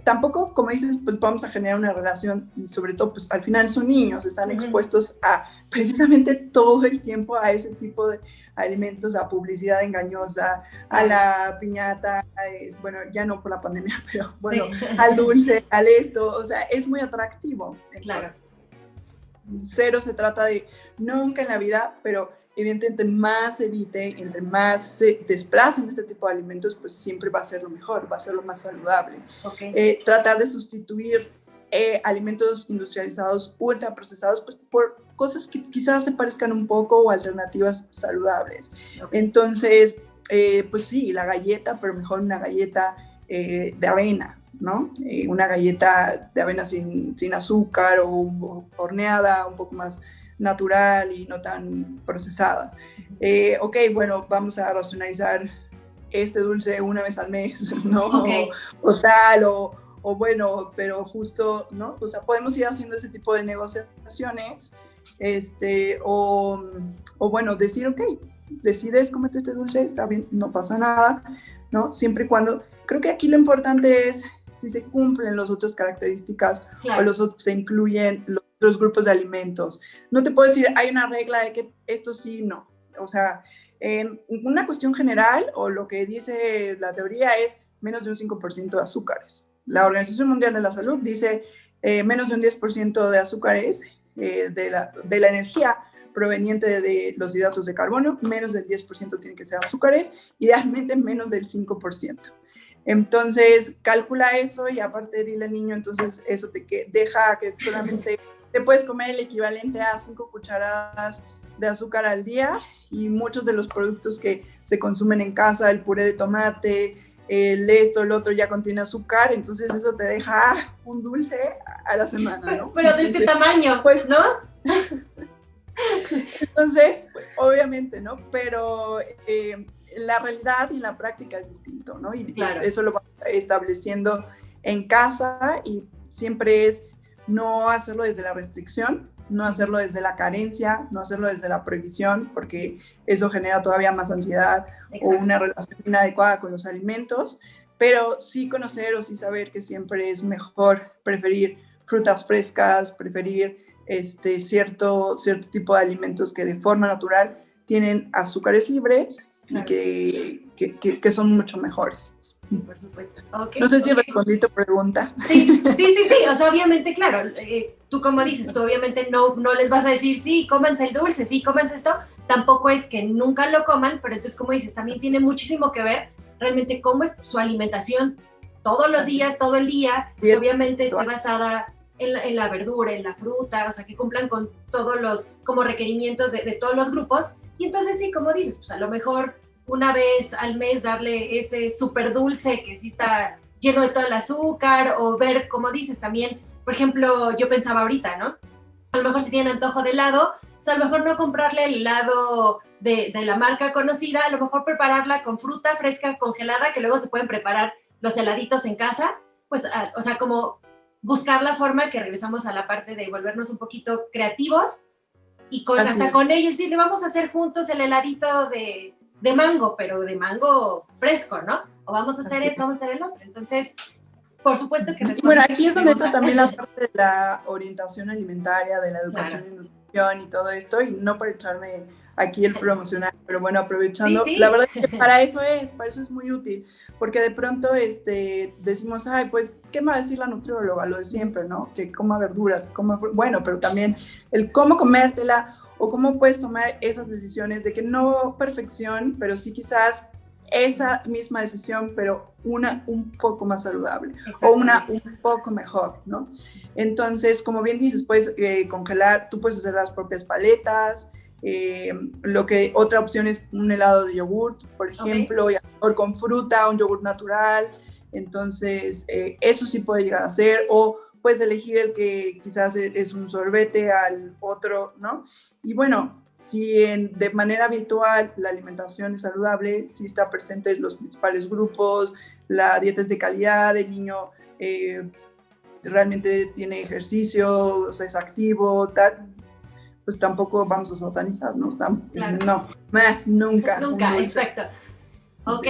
[SPEAKER 2] Tampoco, como dices, pues vamos a generar una relación y sobre todo, pues al final son niños, están expuestos a precisamente todo el tiempo a ese tipo de alimentos, a publicidad engañosa, a la piñata, bueno, ya no por la pandemia, pero bueno, al dulce, al esto, o sea, es muy atractivo.
[SPEAKER 1] Claro.
[SPEAKER 2] Cero se trata de nunca en la vida, pero evidentemente más se evite, entre más se desplacen este tipo de alimentos, pues siempre va a ser lo mejor, va a ser lo más saludable. Okay. Tratar de sustituir alimentos industrializados, ultraprocesados, pues por cosas que quizás se parezcan un poco o alternativas saludables. Okay. Entonces, pues sí, la galleta, pero mejor una galleta de avena, ¿no? Una galleta de avena sin azúcar o horneada, un poco más natural y no tan procesada. Ok, bueno, vamos a racionalizar este dulce una vez al mes, ¿no? Okay. O tal, o bueno, pero justo, ¿no? O sea, podemos ir haciendo ese tipo de negociaciones, o bueno, decir, ok, decides comerte este dulce, está bien, no pasa nada, ¿no? Siempre y cuando, creo que aquí lo importante es si se cumplen las otras características o se incluyen los los grupos de alimentos. No te puedo decir, hay una regla de que esto sí, no. O sea, en una cuestión general, o lo que dice la teoría es menos de un 5% de azúcares. La Organización Mundial de la Salud dice menos de un 10% de azúcares de la energía proveniente de los hidratos de carbono, menos del 10% tiene que ser azúcares, idealmente menos del 5%. Entonces, calcula eso y aparte dile al niño, entonces eso deja que solamente te puedes comer el equivalente a 5 cucharadas de azúcar al día, y muchos de los productos que se consumen en casa, el puré de tomate, esto, el otro ya contiene azúcar, entonces eso te deja un dulce a la semana, ¿no?
[SPEAKER 1] Pero de este tamaño,
[SPEAKER 2] pues,
[SPEAKER 1] ¿no?
[SPEAKER 2] Entonces, pues, obviamente, ¿no? Pero la realidad y la práctica es distinto, ¿no? Y claro, eso lo vamos estableciendo en casa, y siempre es no hacerlo desde la restricción, no hacerlo desde la carencia, no hacerlo desde la prohibición, porque eso genera todavía más ansiedad. Exacto. O una relación inadecuada con los alimentos, pero sí conocer o sí saber que siempre es mejor preferir frutas frescas, preferir cierto tipo de alimentos que de forma natural tienen azúcares libres, claro, y que son mucho mejores.
[SPEAKER 1] Sí, por supuesto. Okay,
[SPEAKER 2] no sé si respondí tu pregunta.
[SPEAKER 1] Sí, o sea, obviamente, claro, tú como dices, tú obviamente no les vas a decir, sí, cómanse el dulce, sí, cómanse esto, tampoco es que nunca lo coman, pero entonces, como dices, también tiene muchísimo que ver realmente cómo es su alimentación todos los días, todo el día, que obviamente esté basada en la verdura, en la fruta, o sea, que cumplan con todos los como requerimientos de todos los grupos. Y entonces sí, como dices, pues a lo mejor una vez al mes darle ese súper dulce que sí está lleno de todo el azúcar, o ver, como dices también, por ejemplo, yo pensaba ahorita, ¿no? A lo mejor si tienen antojo de helado, o sea, a lo mejor no comprarle el helado de la marca conocida, a lo mejor prepararla con fruta fresca congelada, que luego se pueden preparar los heladitos en casa, pues, o sea, como buscar la forma, que regresamos a la parte de volvernos un poquito creativos, y hasta con ellos, sí, le vamos a hacer juntos el heladito de mango, pero de mango fresco, ¿no? O vamos a hacer esto, vamos a hacer el otro. Entonces, por supuesto que...
[SPEAKER 2] Bueno, aquí es donde entra también la parte de la orientación alimentaria, de la educación en nutrición y todo esto, y no por echarme aquí el promocional, pero bueno, aprovechando, sí. La verdad es que para eso es muy útil, porque de pronto decimos, ay, pues, ¿qué me va a decir la nutrióloga? Lo de siempre, ¿no? Que coma verduras, bueno, pero también el cómo comértela, o cómo puedes tomar esas decisiones de que no perfección, pero sí quizás esa misma decisión, pero una un poco más saludable, o una un poco mejor, ¿no? Entonces, como bien dices, puedes congelar, tú puedes hacer las propias paletas. Otra opción es un helado de yogurt, por ejemplo, o con fruta, un yogurt natural. Entonces, eso sí puede llegar a ser, o puedes elegir el que quizás es un sorbete al otro, ¿no? Y bueno, si de manera habitual la alimentación es saludable, sí está presente en los principales grupos, la dieta es de calidad, el niño realmente tiene ejercicio, o sea, es activo, tal, pues tampoco vamos a satanizar, ¿no? Claro. No, más nunca.
[SPEAKER 1] Nunca, exacto. Ok,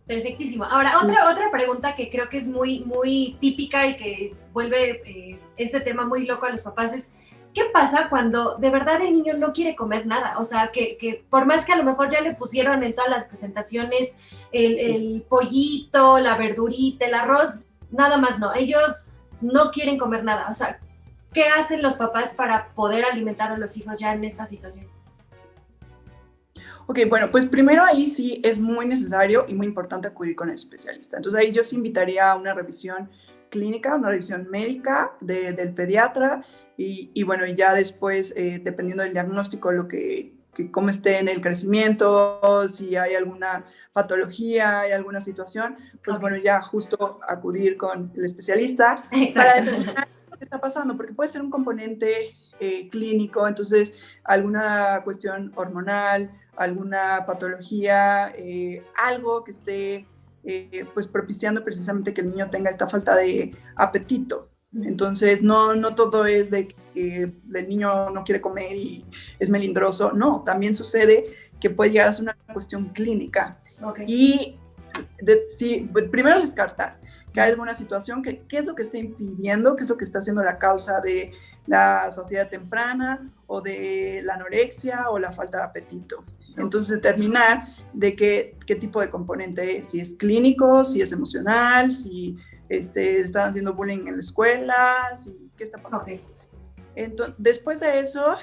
[SPEAKER 1] perfectísimo. Ahora, otra pregunta que creo que es muy, muy típica y que vuelve este tema muy loco a los papás es, ¿qué pasa cuando de verdad el niño no quiere comer nada? O sea, que por más que a lo mejor ya le pusieron en todas las presentaciones el pollito, la verdurita, el arroz, nada más no. Ellos no quieren comer nada. O sea, ¿qué hacen los papás para poder alimentar a los hijos ya en esta situación?
[SPEAKER 2] Ok, bueno, pues primero ahí sí es muy necesario y muy importante acudir con el especialista. Entonces ahí yo sí invitaría a una revisión clínica, una revisión médica del pediatra, y bueno, ya después, dependiendo del diagnóstico, cómo esté en el crecimiento, si hay alguna patología, hay alguna situación, pues bueno, ya justo acudir con el especialista para determinar qué está pasando, porque puede ser un componente clínico, entonces alguna cuestión hormonal, alguna patología, algo que esté pues propiciando precisamente que el niño tenga esta falta de apetito. Entonces no todo es de que el niño no quiere comer y es melindroso, no, también sucede que puede llegar a ser una cuestión clínica. Y sí, primero descartar que hay alguna situación, qué es lo que está impidiendo, qué es lo que está haciendo la causa de la saciedad temprana o de la anorexia o la falta de apetito. Entonces, determinar de qué tipo de componente es, si es clínico, si es emocional, si están haciendo bullying en la escuela, si, qué está pasando.
[SPEAKER 1] Okay.
[SPEAKER 2] Entonces, después de eso,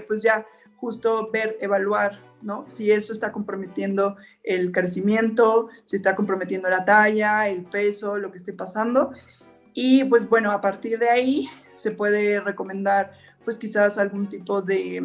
[SPEAKER 2] pues ya justo ver, evaluar, ¿no? Si eso está comprometiendo el crecimiento, si está comprometiendo la talla, el peso, lo que esté pasando. Y pues bueno, a partir de ahí se puede recomendar pues quizás algún tipo de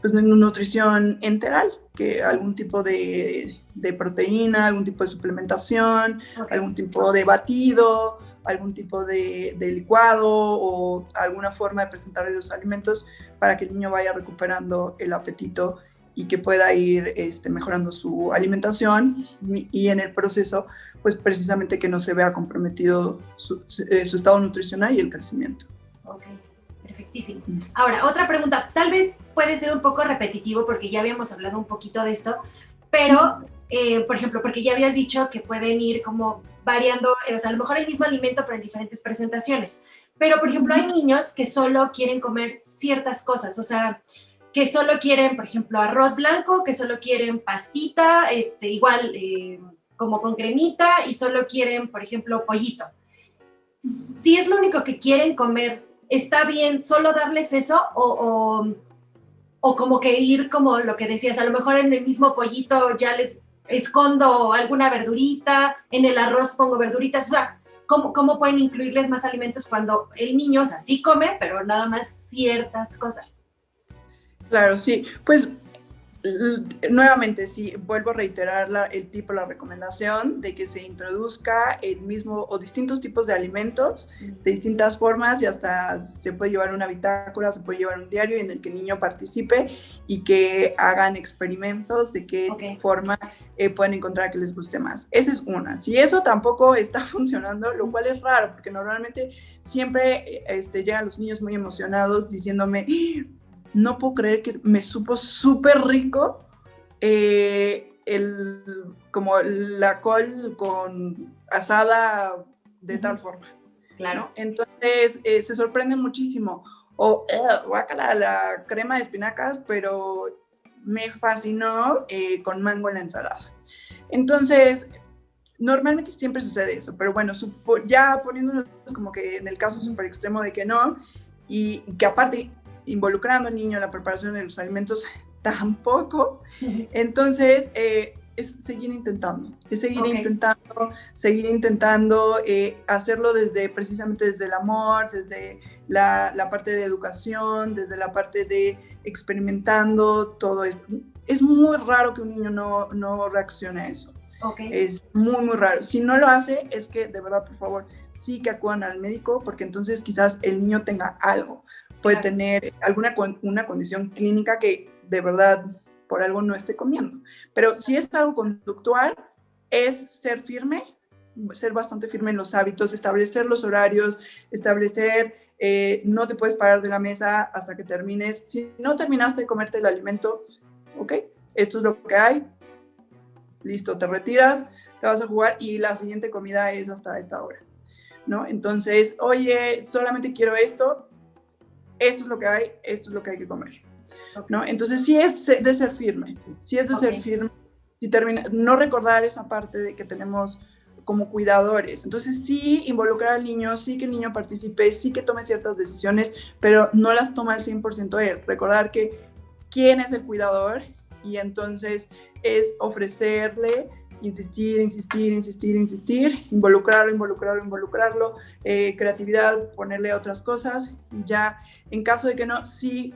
[SPEAKER 2] pues nutrición enteral, que algún tipo de proteína, algún tipo de suplementación, algún tipo de batido, algún tipo de licuado o alguna forma de presentar los alimentos para que el niño vaya recuperando el apetito y que pueda ir mejorando su alimentación y en el proceso, pues precisamente que no se vea comprometido su estado nutricional y el crecimiento.
[SPEAKER 1] Ok, perfectísimo. Ahora, otra pregunta, tal vez puede ser un poco repetitivo porque ya habíamos hablado un poquito de esto, pero, por ejemplo, porque ya habías dicho que pueden ir como variando, o sea, a lo mejor el mismo alimento, pero en diferentes presentaciones. Pero, por ejemplo, hay niños que solo quieren comer ciertas cosas, o sea, que solo quieren, por ejemplo, arroz blanco, que solo quieren pastita, igual como con cremita, y solo quieren, por ejemplo, pollito. Si es lo único que quieren comer, ¿está bien solo darles eso o como que ir como lo que decías, a lo mejor en el mismo pollito ya les escondo alguna verdurita, en el arroz pongo verduritas, o sea, ¿cómo pueden incluirles más alimentos cuando el niño, o sea, sí come, pero nada más ciertas cosas?
[SPEAKER 2] Claro, sí. Pues nuevamente, sí, vuelvo a reiterar la recomendación de que se introduzca el mismo o distintos tipos de alimentos de distintas formas y hasta se puede llevar una bitácora, se puede llevar un diario en el que el niño participe y que hagan experimentos de qué forma pueden encontrar que les guste más. Esa es una. Si eso tampoco está funcionando, lo cual es raro, porque normalmente siempre llegan los niños muy emocionados diciéndome: no puedo creer que me supo súper rico como la col con asada de tal forma.
[SPEAKER 1] Claro.
[SPEAKER 2] ¿No? Entonces se sorprende muchísimo. O guácala, la crema de espinacas, pero me fascinó con mango en la ensalada. Entonces, normalmente siempre sucede eso, pero bueno, ya poniéndonos como que en el caso súper extremo de que no, y que aparte involucrando al niño en la preparación de los alimentos tampoco, entonces es seguir intentando, seguir intentando hacerlo precisamente desde el amor, desde la parte de educación, desde la parte de experimentando todo esto. Es muy raro que un niño no reaccione a eso. Es muy, muy raro. Si no lo hace, es que de verdad, por favor, sí que acudan al médico, porque entonces quizás el niño tenga algo. Puede tener una condición clínica que de verdad por algo no esté comiendo. Pero si es algo conductual, es ser firme, ser bastante firme en los hábitos, establecer los horarios, no te puedes parar de la mesa hasta que termines. Si no terminaste de comerte el alimento, ok, esto es lo que hay, listo, te retiras, te vas a jugar y la siguiente comida es hasta esta hora, ¿no? Entonces, oye, solamente quiero esto es lo que hay, esto es lo que hay que comer, ¿no? Entonces sí es de ser firme, ser firme, no recordar esa parte de que tenemos como cuidadores. Entonces sí involucrar al niño, sí que el niño participe, sí que tome ciertas decisiones, pero no las toma al 100% él. Recordar que quién es el cuidador y entonces es ofrecerle, insistir, involucrarlo, creatividad, ponerle otras cosas y ya. En caso de que no, sí,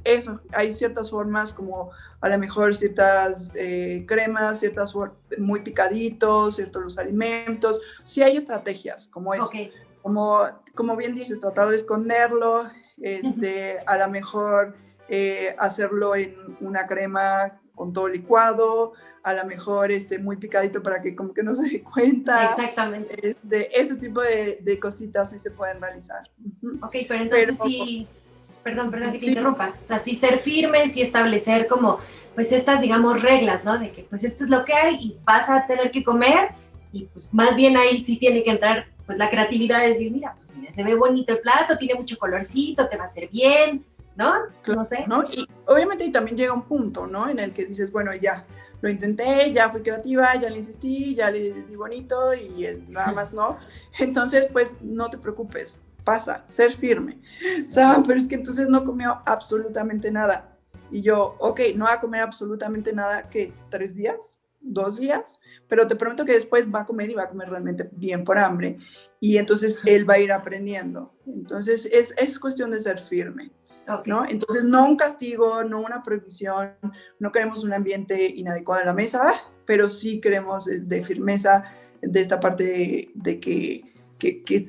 [SPEAKER 2] eso, hay ciertas formas como a lo mejor ciertas cremas, ciertas muy picaditos, ciertos los alimentos, sí hay estrategias como eso, como bien dices, tratar de esconderlo, a lo mejor hacerlo en una crema con todo licuado, a lo mejor muy picadito para que como que no se dé cuenta.
[SPEAKER 1] Exactamente.
[SPEAKER 2] Ese tipo de cositas sí se pueden realizar.
[SPEAKER 1] Ok, pero entonces sí, perdón que te interrumpa, o sea, sí ser firmes, sí establecer como, pues estas, digamos, reglas, ¿no? De que pues esto es lo que hay y vas a tener que comer y pues más bien ahí sí tiene que entrar pues la creatividad de decir, mira, pues mira, se ve bonito el plato, tiene mucho colorcito, te va a hacer bien, ¿no?
[SPEAKER 2] Claro,
[SPEAKER 1] No sé.
[SPEAKER 2] ¿no? Y obviamente y también llega un punto, ¿no? En el que dices, bueno, ya, lo intenté, ya fui creativa, ya le insistí, ya le di bonito y nada más no. Entonces, pues no te preocupes, pasa, ser firme. ¿Saben? Pero es que entonces no comió absolutamente nada. Y yo, ok, no va a comer absolutamente nada, ¿qué? ¿3 días? ¿2 días? Pero te prometo que después va a comer y va a comer realmente bien por hambre. Y entonces él va a ir aprendiendo. Entonces es cuestión de ser firme.
[SPEAKER 1] Okay.
[SPEAKER 2] ¿No? Entonces, no un castigo, no una prohibición, no queremos un ambiente inadecuado en la mesa, pero sí queremos de firmeza de esta parte de que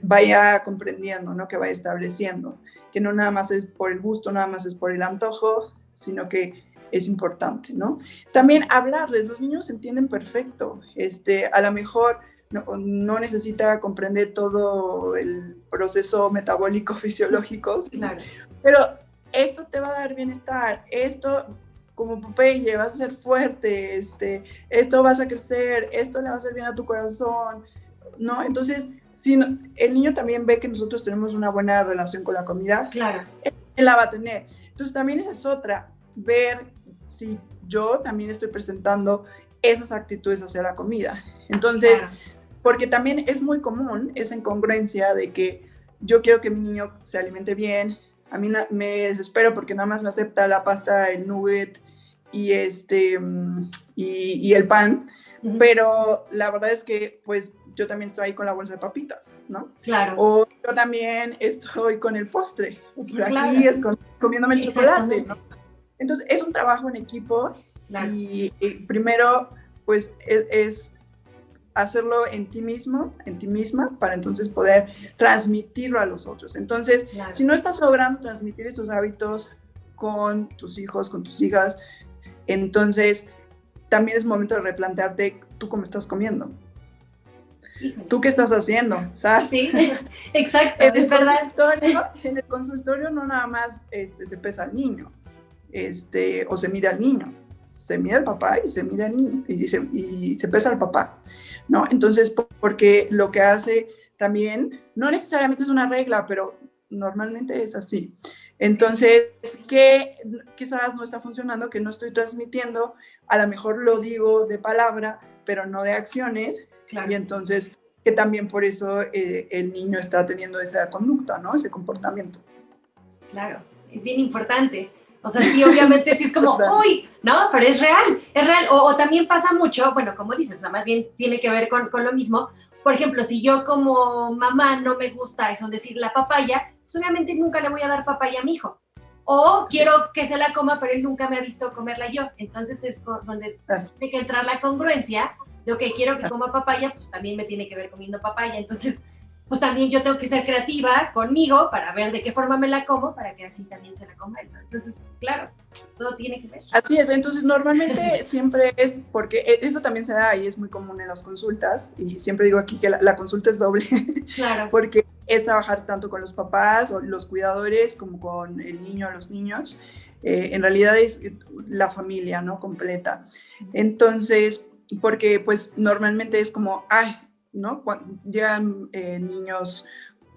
[SPEAKER 2] vaya comprendiendo, ¿no? Que vaya estableciendo, que no nada más es por el gusto, nada más es por el antojo, sino que es importante, ¿no? También hablarles, los niños entienden perfecto, a lo mejor no necesita comprender todo el proceso metabólico fisiológico,
[SPEAKER 1] claro.
[SPEAKER 2] Pero esto te va a dar bienestar, esto como Popeye vas a ser fuerte, esto vas a crecer, esto le va a hacer bien a tu corazón, ¿no? Entonces, si el niño también ve que nosotros tenemos una buena relación con la comida,
[SPEAKER 1] claro,
[SPEAKER 2] él la va a tener. Entonces, también esa es otra, ver si yo también estoy presentando esas actitudes hacia la comida. Entonces, claro, porque también es muy común esa incongruencia de que yo quiero que mi niño se alimente bien, a mí me desespero porque nada más me acepta la pasta, el nugget y y el pan, pero la verdad es que pues yo también estoy ahí con la bolsa de papitas, ¿no?
[SPEAKER 1] Claro.
[SPEAKER 2] O yo también estoy con el postre, o por aquí es comiéndome el chocolate, ¿no? Entonces es un trabajo en equipo, claro, y primero pues es hacerlo en ti mismo, en ti misma, para entonces poder transmitirlo a los otros. Entonces, claro, si no estás logrando transmitir estos hábitos con tus hijos, con tus hijas, entonces también es momento de replantearte tú cómo estás comiendo. ¿Tú qué estás haciendo? ¿Sabes?
[SPEAKER 1] Sí, exacto, es verdad.
[SPEAKER 2] En el consultorio no nada más se pesa al niño, o se mide al niño, se mide al papá y se mide al niño, y se pesa al papá, ¿no? Entonces, porque lo que hace también, no necesariamente es una regla, pero normalmente es así. Entonces, ¿qué quizás no está funcionando, que no estoy transmitiendo? A lo mejor lo digo de palabra, pero no de acciones, claro, y entonces que también por eso el niño está teniendo esa conducta, ¿no? Ese comportamiento.
[SPEAKER 1] Claro, es bien importante. O sea, sí, obviamente sí es como, uy, ¿no? Pero es real, es real. O también pasa mucho, bueno, como dices, o sea, más bien tiene que ver con lo mismo. Por ejemplo, si yo como mamá no me gusta eso, decir la papaya, pues obviamente nunca le voy a dar papaya a mi hijo. O quiero que se la coma, pero él nunca me ha visto comerla yo. Entonces es donde tiene que entrar la congruencia de, ok, quiero que coma papaya, pues también me tiene que ver comiendo papaya. Entonces, pues también yo tengo que ser creativa conmigo para ver de qué forma me la como, para que así también se la coma él. Entonces, claro, todo tiene que ver.
[SPEAKER 2] Así es, entonces normalmente siempre es, porque eso también se da y es muy común en las consultas, y siempre digo aquí que la consulta es doble,
[SPEAKER 1] claro,
[SPEAKER 2] porque es trabajar tanto con los papás o los cuidadores como con el niño o los niños. En realidad es la familia, ¿no? Completa. Entonces, porque pues normalmente es como, ay, ¿no? Cuando llegan niños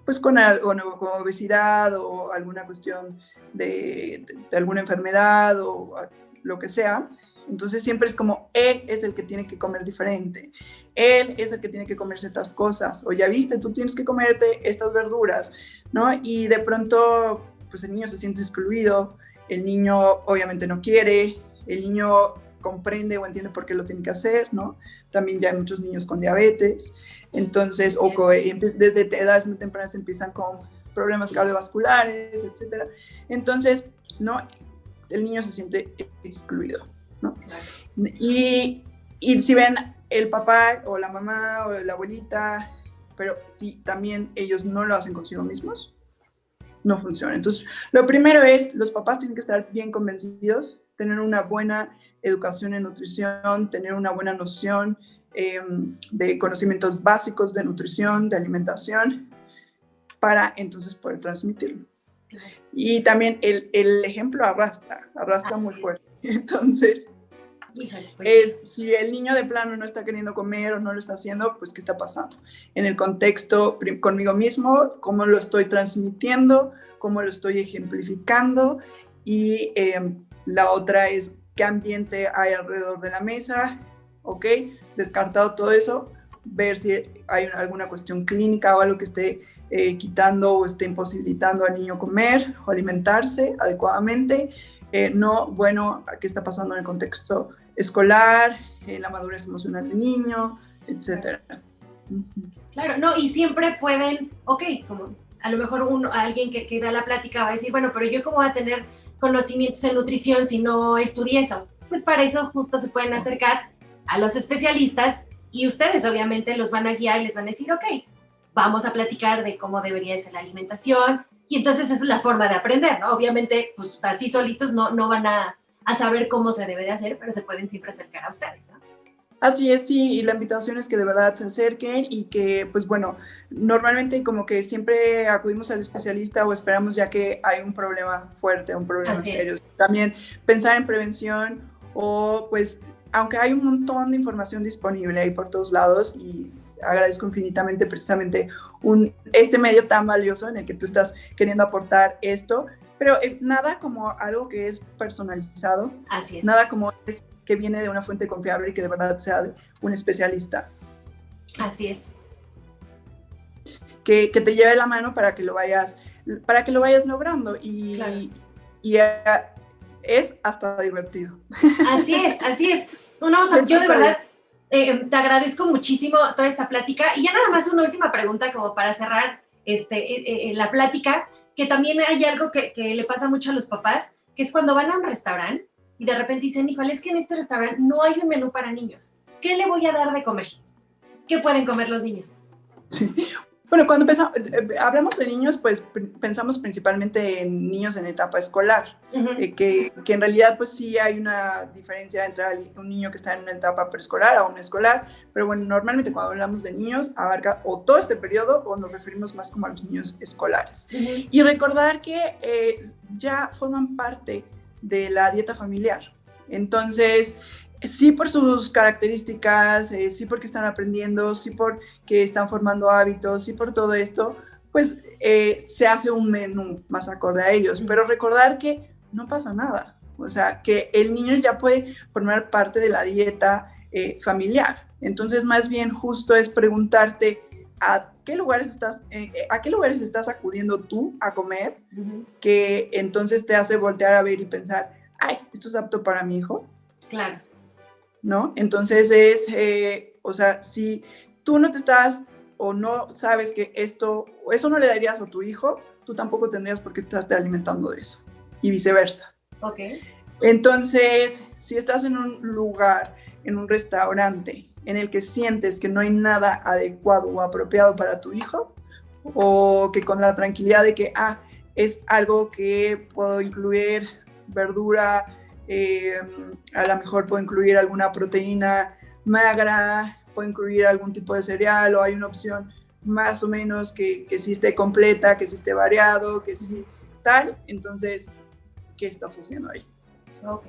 [SPEAKER 2] pues con obesidad o alguna cuestión de alguna enfermedad o lo que sea, entonces siempre es como, él es el que tiene que comer diferente, él es el que tiene que comer ciertas cosas, o ya viste, tú tienes que comerte estas verduras, ¿no? Y de pronto, pues el niño se siente excluido, el niño obviamente no quiere, el niño comprende o entiende por qué lo tiene que hacer, ¿no? También ya hay muchos niños con diabetes, entonces, sí, o desde edades muy tempranas empiezan con problemas cardiovasculares, etcétera. Entonces, ¿no? El niño se siente excluido, ¿no? Y si ven el papá o la mamá o la abuelita, pero si también ellos no lo hacen consigo mismos, no funciona. Entonces, lo primero es, los papás tienen que estar bien convencidos, tener una buena educación en nutrición, tener una buena noción de conocimientos básicos de nutrición, de alimentación, para entonces poder transmitirlo. Y también el ejemplo arrastra muy fuerte. Entonces,
[SPEAKER 1] Híjole, pues
[SPEAKER 2] Es si el niño de plano no está queriendo comer o no lo está haciendo, pues ¿qué está pasando? En el contexto conmigo mismo, cómo lo estoy transmitiendo, cómo lo estoy ejemplificando, y la otra es qué ambiente hay alrededor de la mesa, ¿ok? Descartado todo eso, ver si hay alguna cuestión clínica o algo que esté quitando o esté imposibilitando al niño comer o alimentarse adecuadamente. No, bueno, ¿qué está pasando en el contexto escolar, la madurez emocional del niño, etcétera?
[SPEAKER 1] Claro, no, y siempre pueden, ok, como a lo mejor alguien que da la plática va a decir, bueno, pero yo cómo voy a tener conocimientos en nutrición si no estudié eso. Pues para eso justo se pueden acercar a los especialistas y ustedes obviamente los van a guiar y les van a decir, ok, vamos a platicar de cómo debería ser la alimentación, y entonces esa es la forma de aprender, ¿no? Obviamente, pues así solitos no van a saber cómo se debe de hacer, pero se pueden siempre acercar a ustedes, ¿no?
[SPEAKER 2] Así es, sí, y la invitación es que de verdad se acerquen y que, pues bueno, normalmente como que siempre acudimos al especialista o esperamos ya que hay un problema fuerte, un problema serio. También pensar en prevención o pues, aunque hay un montón de información disponible ahí por todos lados, y agradezco infinitamente precisamente este medio tan valioso en el que tú estás queriendo aportar esto, pero nada como algo que es personalizado.
[SPEAKER 1] Así es.
[SPEAKER 2] Nada como es que viene de una fuente confiable y que de verdad sea un especialista.
[SPEAKER 1] Así es.
[SPEAKER 2] Que te lleve la mano para que lo vayas logrando, y, claro. y es hasta divertido.
[SPEAKER 1] Así es. No, o sea, yo de verdad te agradezco muchísimo toda esta plática, y ya nada más una última pregunta como para cerrar la plática, que también hay algo que le pasa mucho a los papás, que es cuando van a un restaurante y de repente dicen, híjole, es que en este restaurante no hay un menú para niños. ¿Qué le voy a dar de comer? ¿Qué pueden comer los niños?
[SPEAKER 2] Sí. Bueno, cuando hablamos de niños, pues pensamos principalmente en niños en etapa escolar, que en realidad pues sí hay una diferencia entre un niño que está en una etapa preescolar a un escolar, pero bueno, normalmente cuando hablamos de niños abarca o todo este periodo o nos referimos más como a los niños escolares. Y recordar que ya forman parte de la dieta familiar. Entonces, sí por sus características, sí porque están aprendiendo, sí porque están formando hábitos, sí por todo esto, pues se hace un menú más acorde a ellos. Pero recordar que no pasa nada. O sea, que el niño ya puede formar parte de la dieta familiar. Entonces, más bien justo es preguntarte a qué lugares estás acudiendo tú a comer, que entonces te hace voltear a ver y pensar, ay, ¿esto es apto para mi hijo?
[SPEAKER 1] Claro.
[SPEAKER 2] ¿No? Entonces o sea, si tú no te estás o no sabes que eso no le darías a tu hijo, tú tampoco tendrías por qué estarte alimentando de eso, y viceversa.
[SPEAKER 1] Ok.
[SPEAKER 2] Entonces, si estás en un lugar, en un restaurante, en el que sientes que no hay nada adecuado o apropiado para tu hijo, o que con la tranquilidad de que, es algo que puedo incluir verdura, a lo mejor puedo incluir alguna proteína magra, puedo incluir algún tipo de cereal, o hay una opción más o menos que sí esté completa, que sí esté variado, que sí tal, entonces, ¿qué estás haciendo ahí?
[SPEAKER 1] Ok.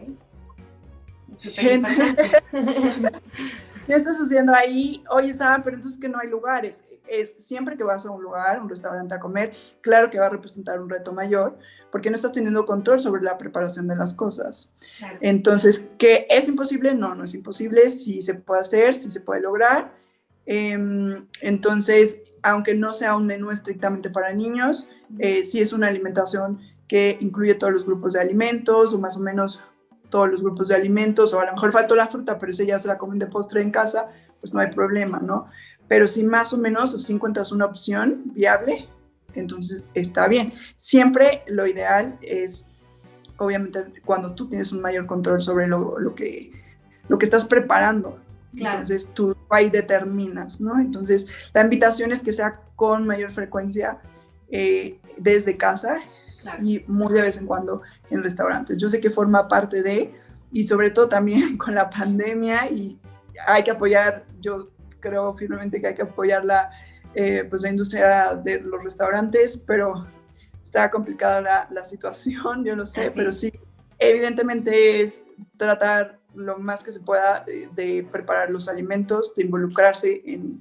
[SPEAKER 1] Superimportante.
[SPEAKER 2] ¿Qué estás haciendo ahí? Oye, Sam, pero entonces que no hay lugares. Siempre que vas a un lugar, un restaurante a comer, claro que va a representar un reto mayor, porque no estás teniendo control sobre la preparación de las cosas. Claro. Entonces, ¿qué es imposible? No es imposible. Sí se puede hacer, sí se puede lograr. Entonces, aunque no sea un menú estrictamente para niños, sí es una alimentación que incluye todos los grupos de alimentos, o más o menos todos los grupos de alimentos, o a lo mejor faltó la fruta, pero esa ya se la comen de postre en casa, pues no hay problema, ¿no? Pero si más o menos, o si encuentras una opción viable, entonces está bien. Siempre lo ideal es, obviamente, cuando tú tienes un mayor control sobre lo que estás preparando. Claro. Entonces tú ahí determinas, ¿no? Entonces la invitación es que sea con mayor frecuencia desde casa. Claro. Y muy de vez en cuando en restaurantes. Yo sé que forma parte de, y sobre todo también con la pandemia, y hay que apoyar, yo creo firmemente que hay que apoyar pues la industria de los restaurantes, pero está complicada la situación, yo lo sé, pero sí, evidentemente es tratar lo más que se pueda de preparar los alimentos, de involucrarse en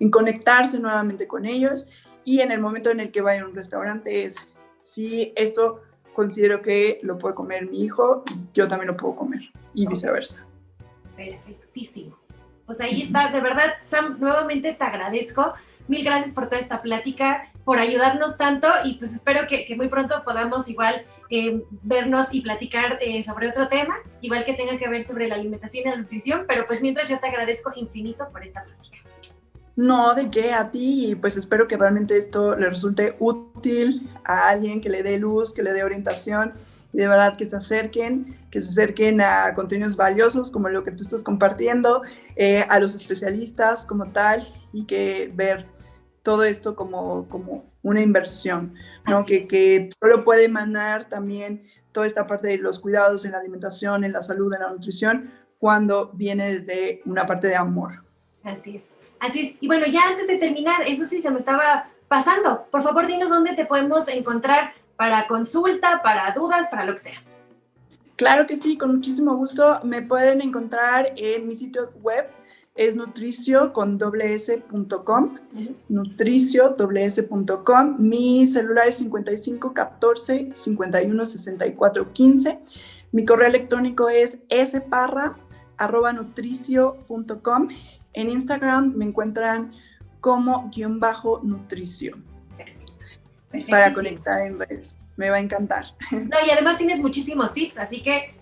[SPEAKER 2] conectarse nuevamente con ellos, y en el momento en el que vaya a un restaurante es, si esto considero que lo puede comer mi hijo, yo también lo puedo comer, y viceversa.
[SPEAKER 1] Perfectísimo. Pues ahí está, de verdad, Sam, nuevamente te agradezco. Mil gracias por toda esta plática, por ayudarnos tanto, y pues espero que muy pronto podamos igual vernos y platicar sobre otro tema, igual que tenga que ver sobre la alimentación y la nutrición, pero pues mientras yo te agradezco infinito por esta plática.
[SPEAKER 2] No, de qué, a ti, y pues espero que realmente esto le resulte útil a alguien, que le dé luz, que le dé orientación, y de verdad que se acerquen a contenidos valiosos como lo que tú estás compartiendo, a los especialistas como tal, y que ver todo esto como una inversión, ¿no? Que solo puede emanar también toda esta parte de los cuidados en la alimentación, en la salud, en la nutrición, cuando viene desde una parte de amor.
[SPEAKER 1] Así es. Y bueno, ya antes de terminar, eso sí se me estaba pasando. Por favor, dinos dónde te podemos encontrar para consulta, para dudas, para lo que sea.
[SPEAKER 2] Claro que sí, con muchísimo gusto. Me pueden encontrar en mi sitio web, es nutricio.com, nutricio.com. Mi celular es 55 14 51 64 15. Mi correo electrónico es sparra@nutricio.com. En Instagram me encuentran como _nutricio. Para conectar en redes. Me va a encantar.
[SPEAKER 1] No, y además tienes muchísimos tips, así que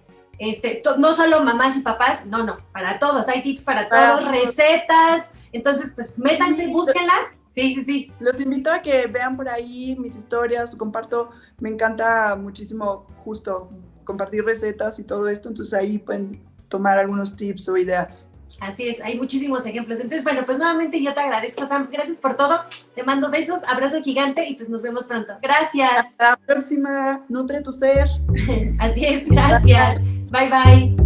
[SPEAKER 1] no solo mamás y papás, no, para todos, hay tips para todos, recetas, entonces pues métanse, búsquenla. Sí.
[SPEAKER 2] Los invito a que vean por ahí mis historias, comparto, me encanta muchísimo justo compartir recetas y todo esto, entonces ahí pueden tomar algunos tips o ideas.
[SPEAKER 1] Así es, hay muchísimos ejemplos. Entonces, bueno, pues nuevamente yo te agradezco, Sam. Gracias por todo. Te mando besos, abrazo gigante y pues nos vemos pronto. Gracias.
[SPEAKER 2] Hasta la próxima. Nutre tu ser.
[SPEAKER 1] Así es, gracias. Bye, bye.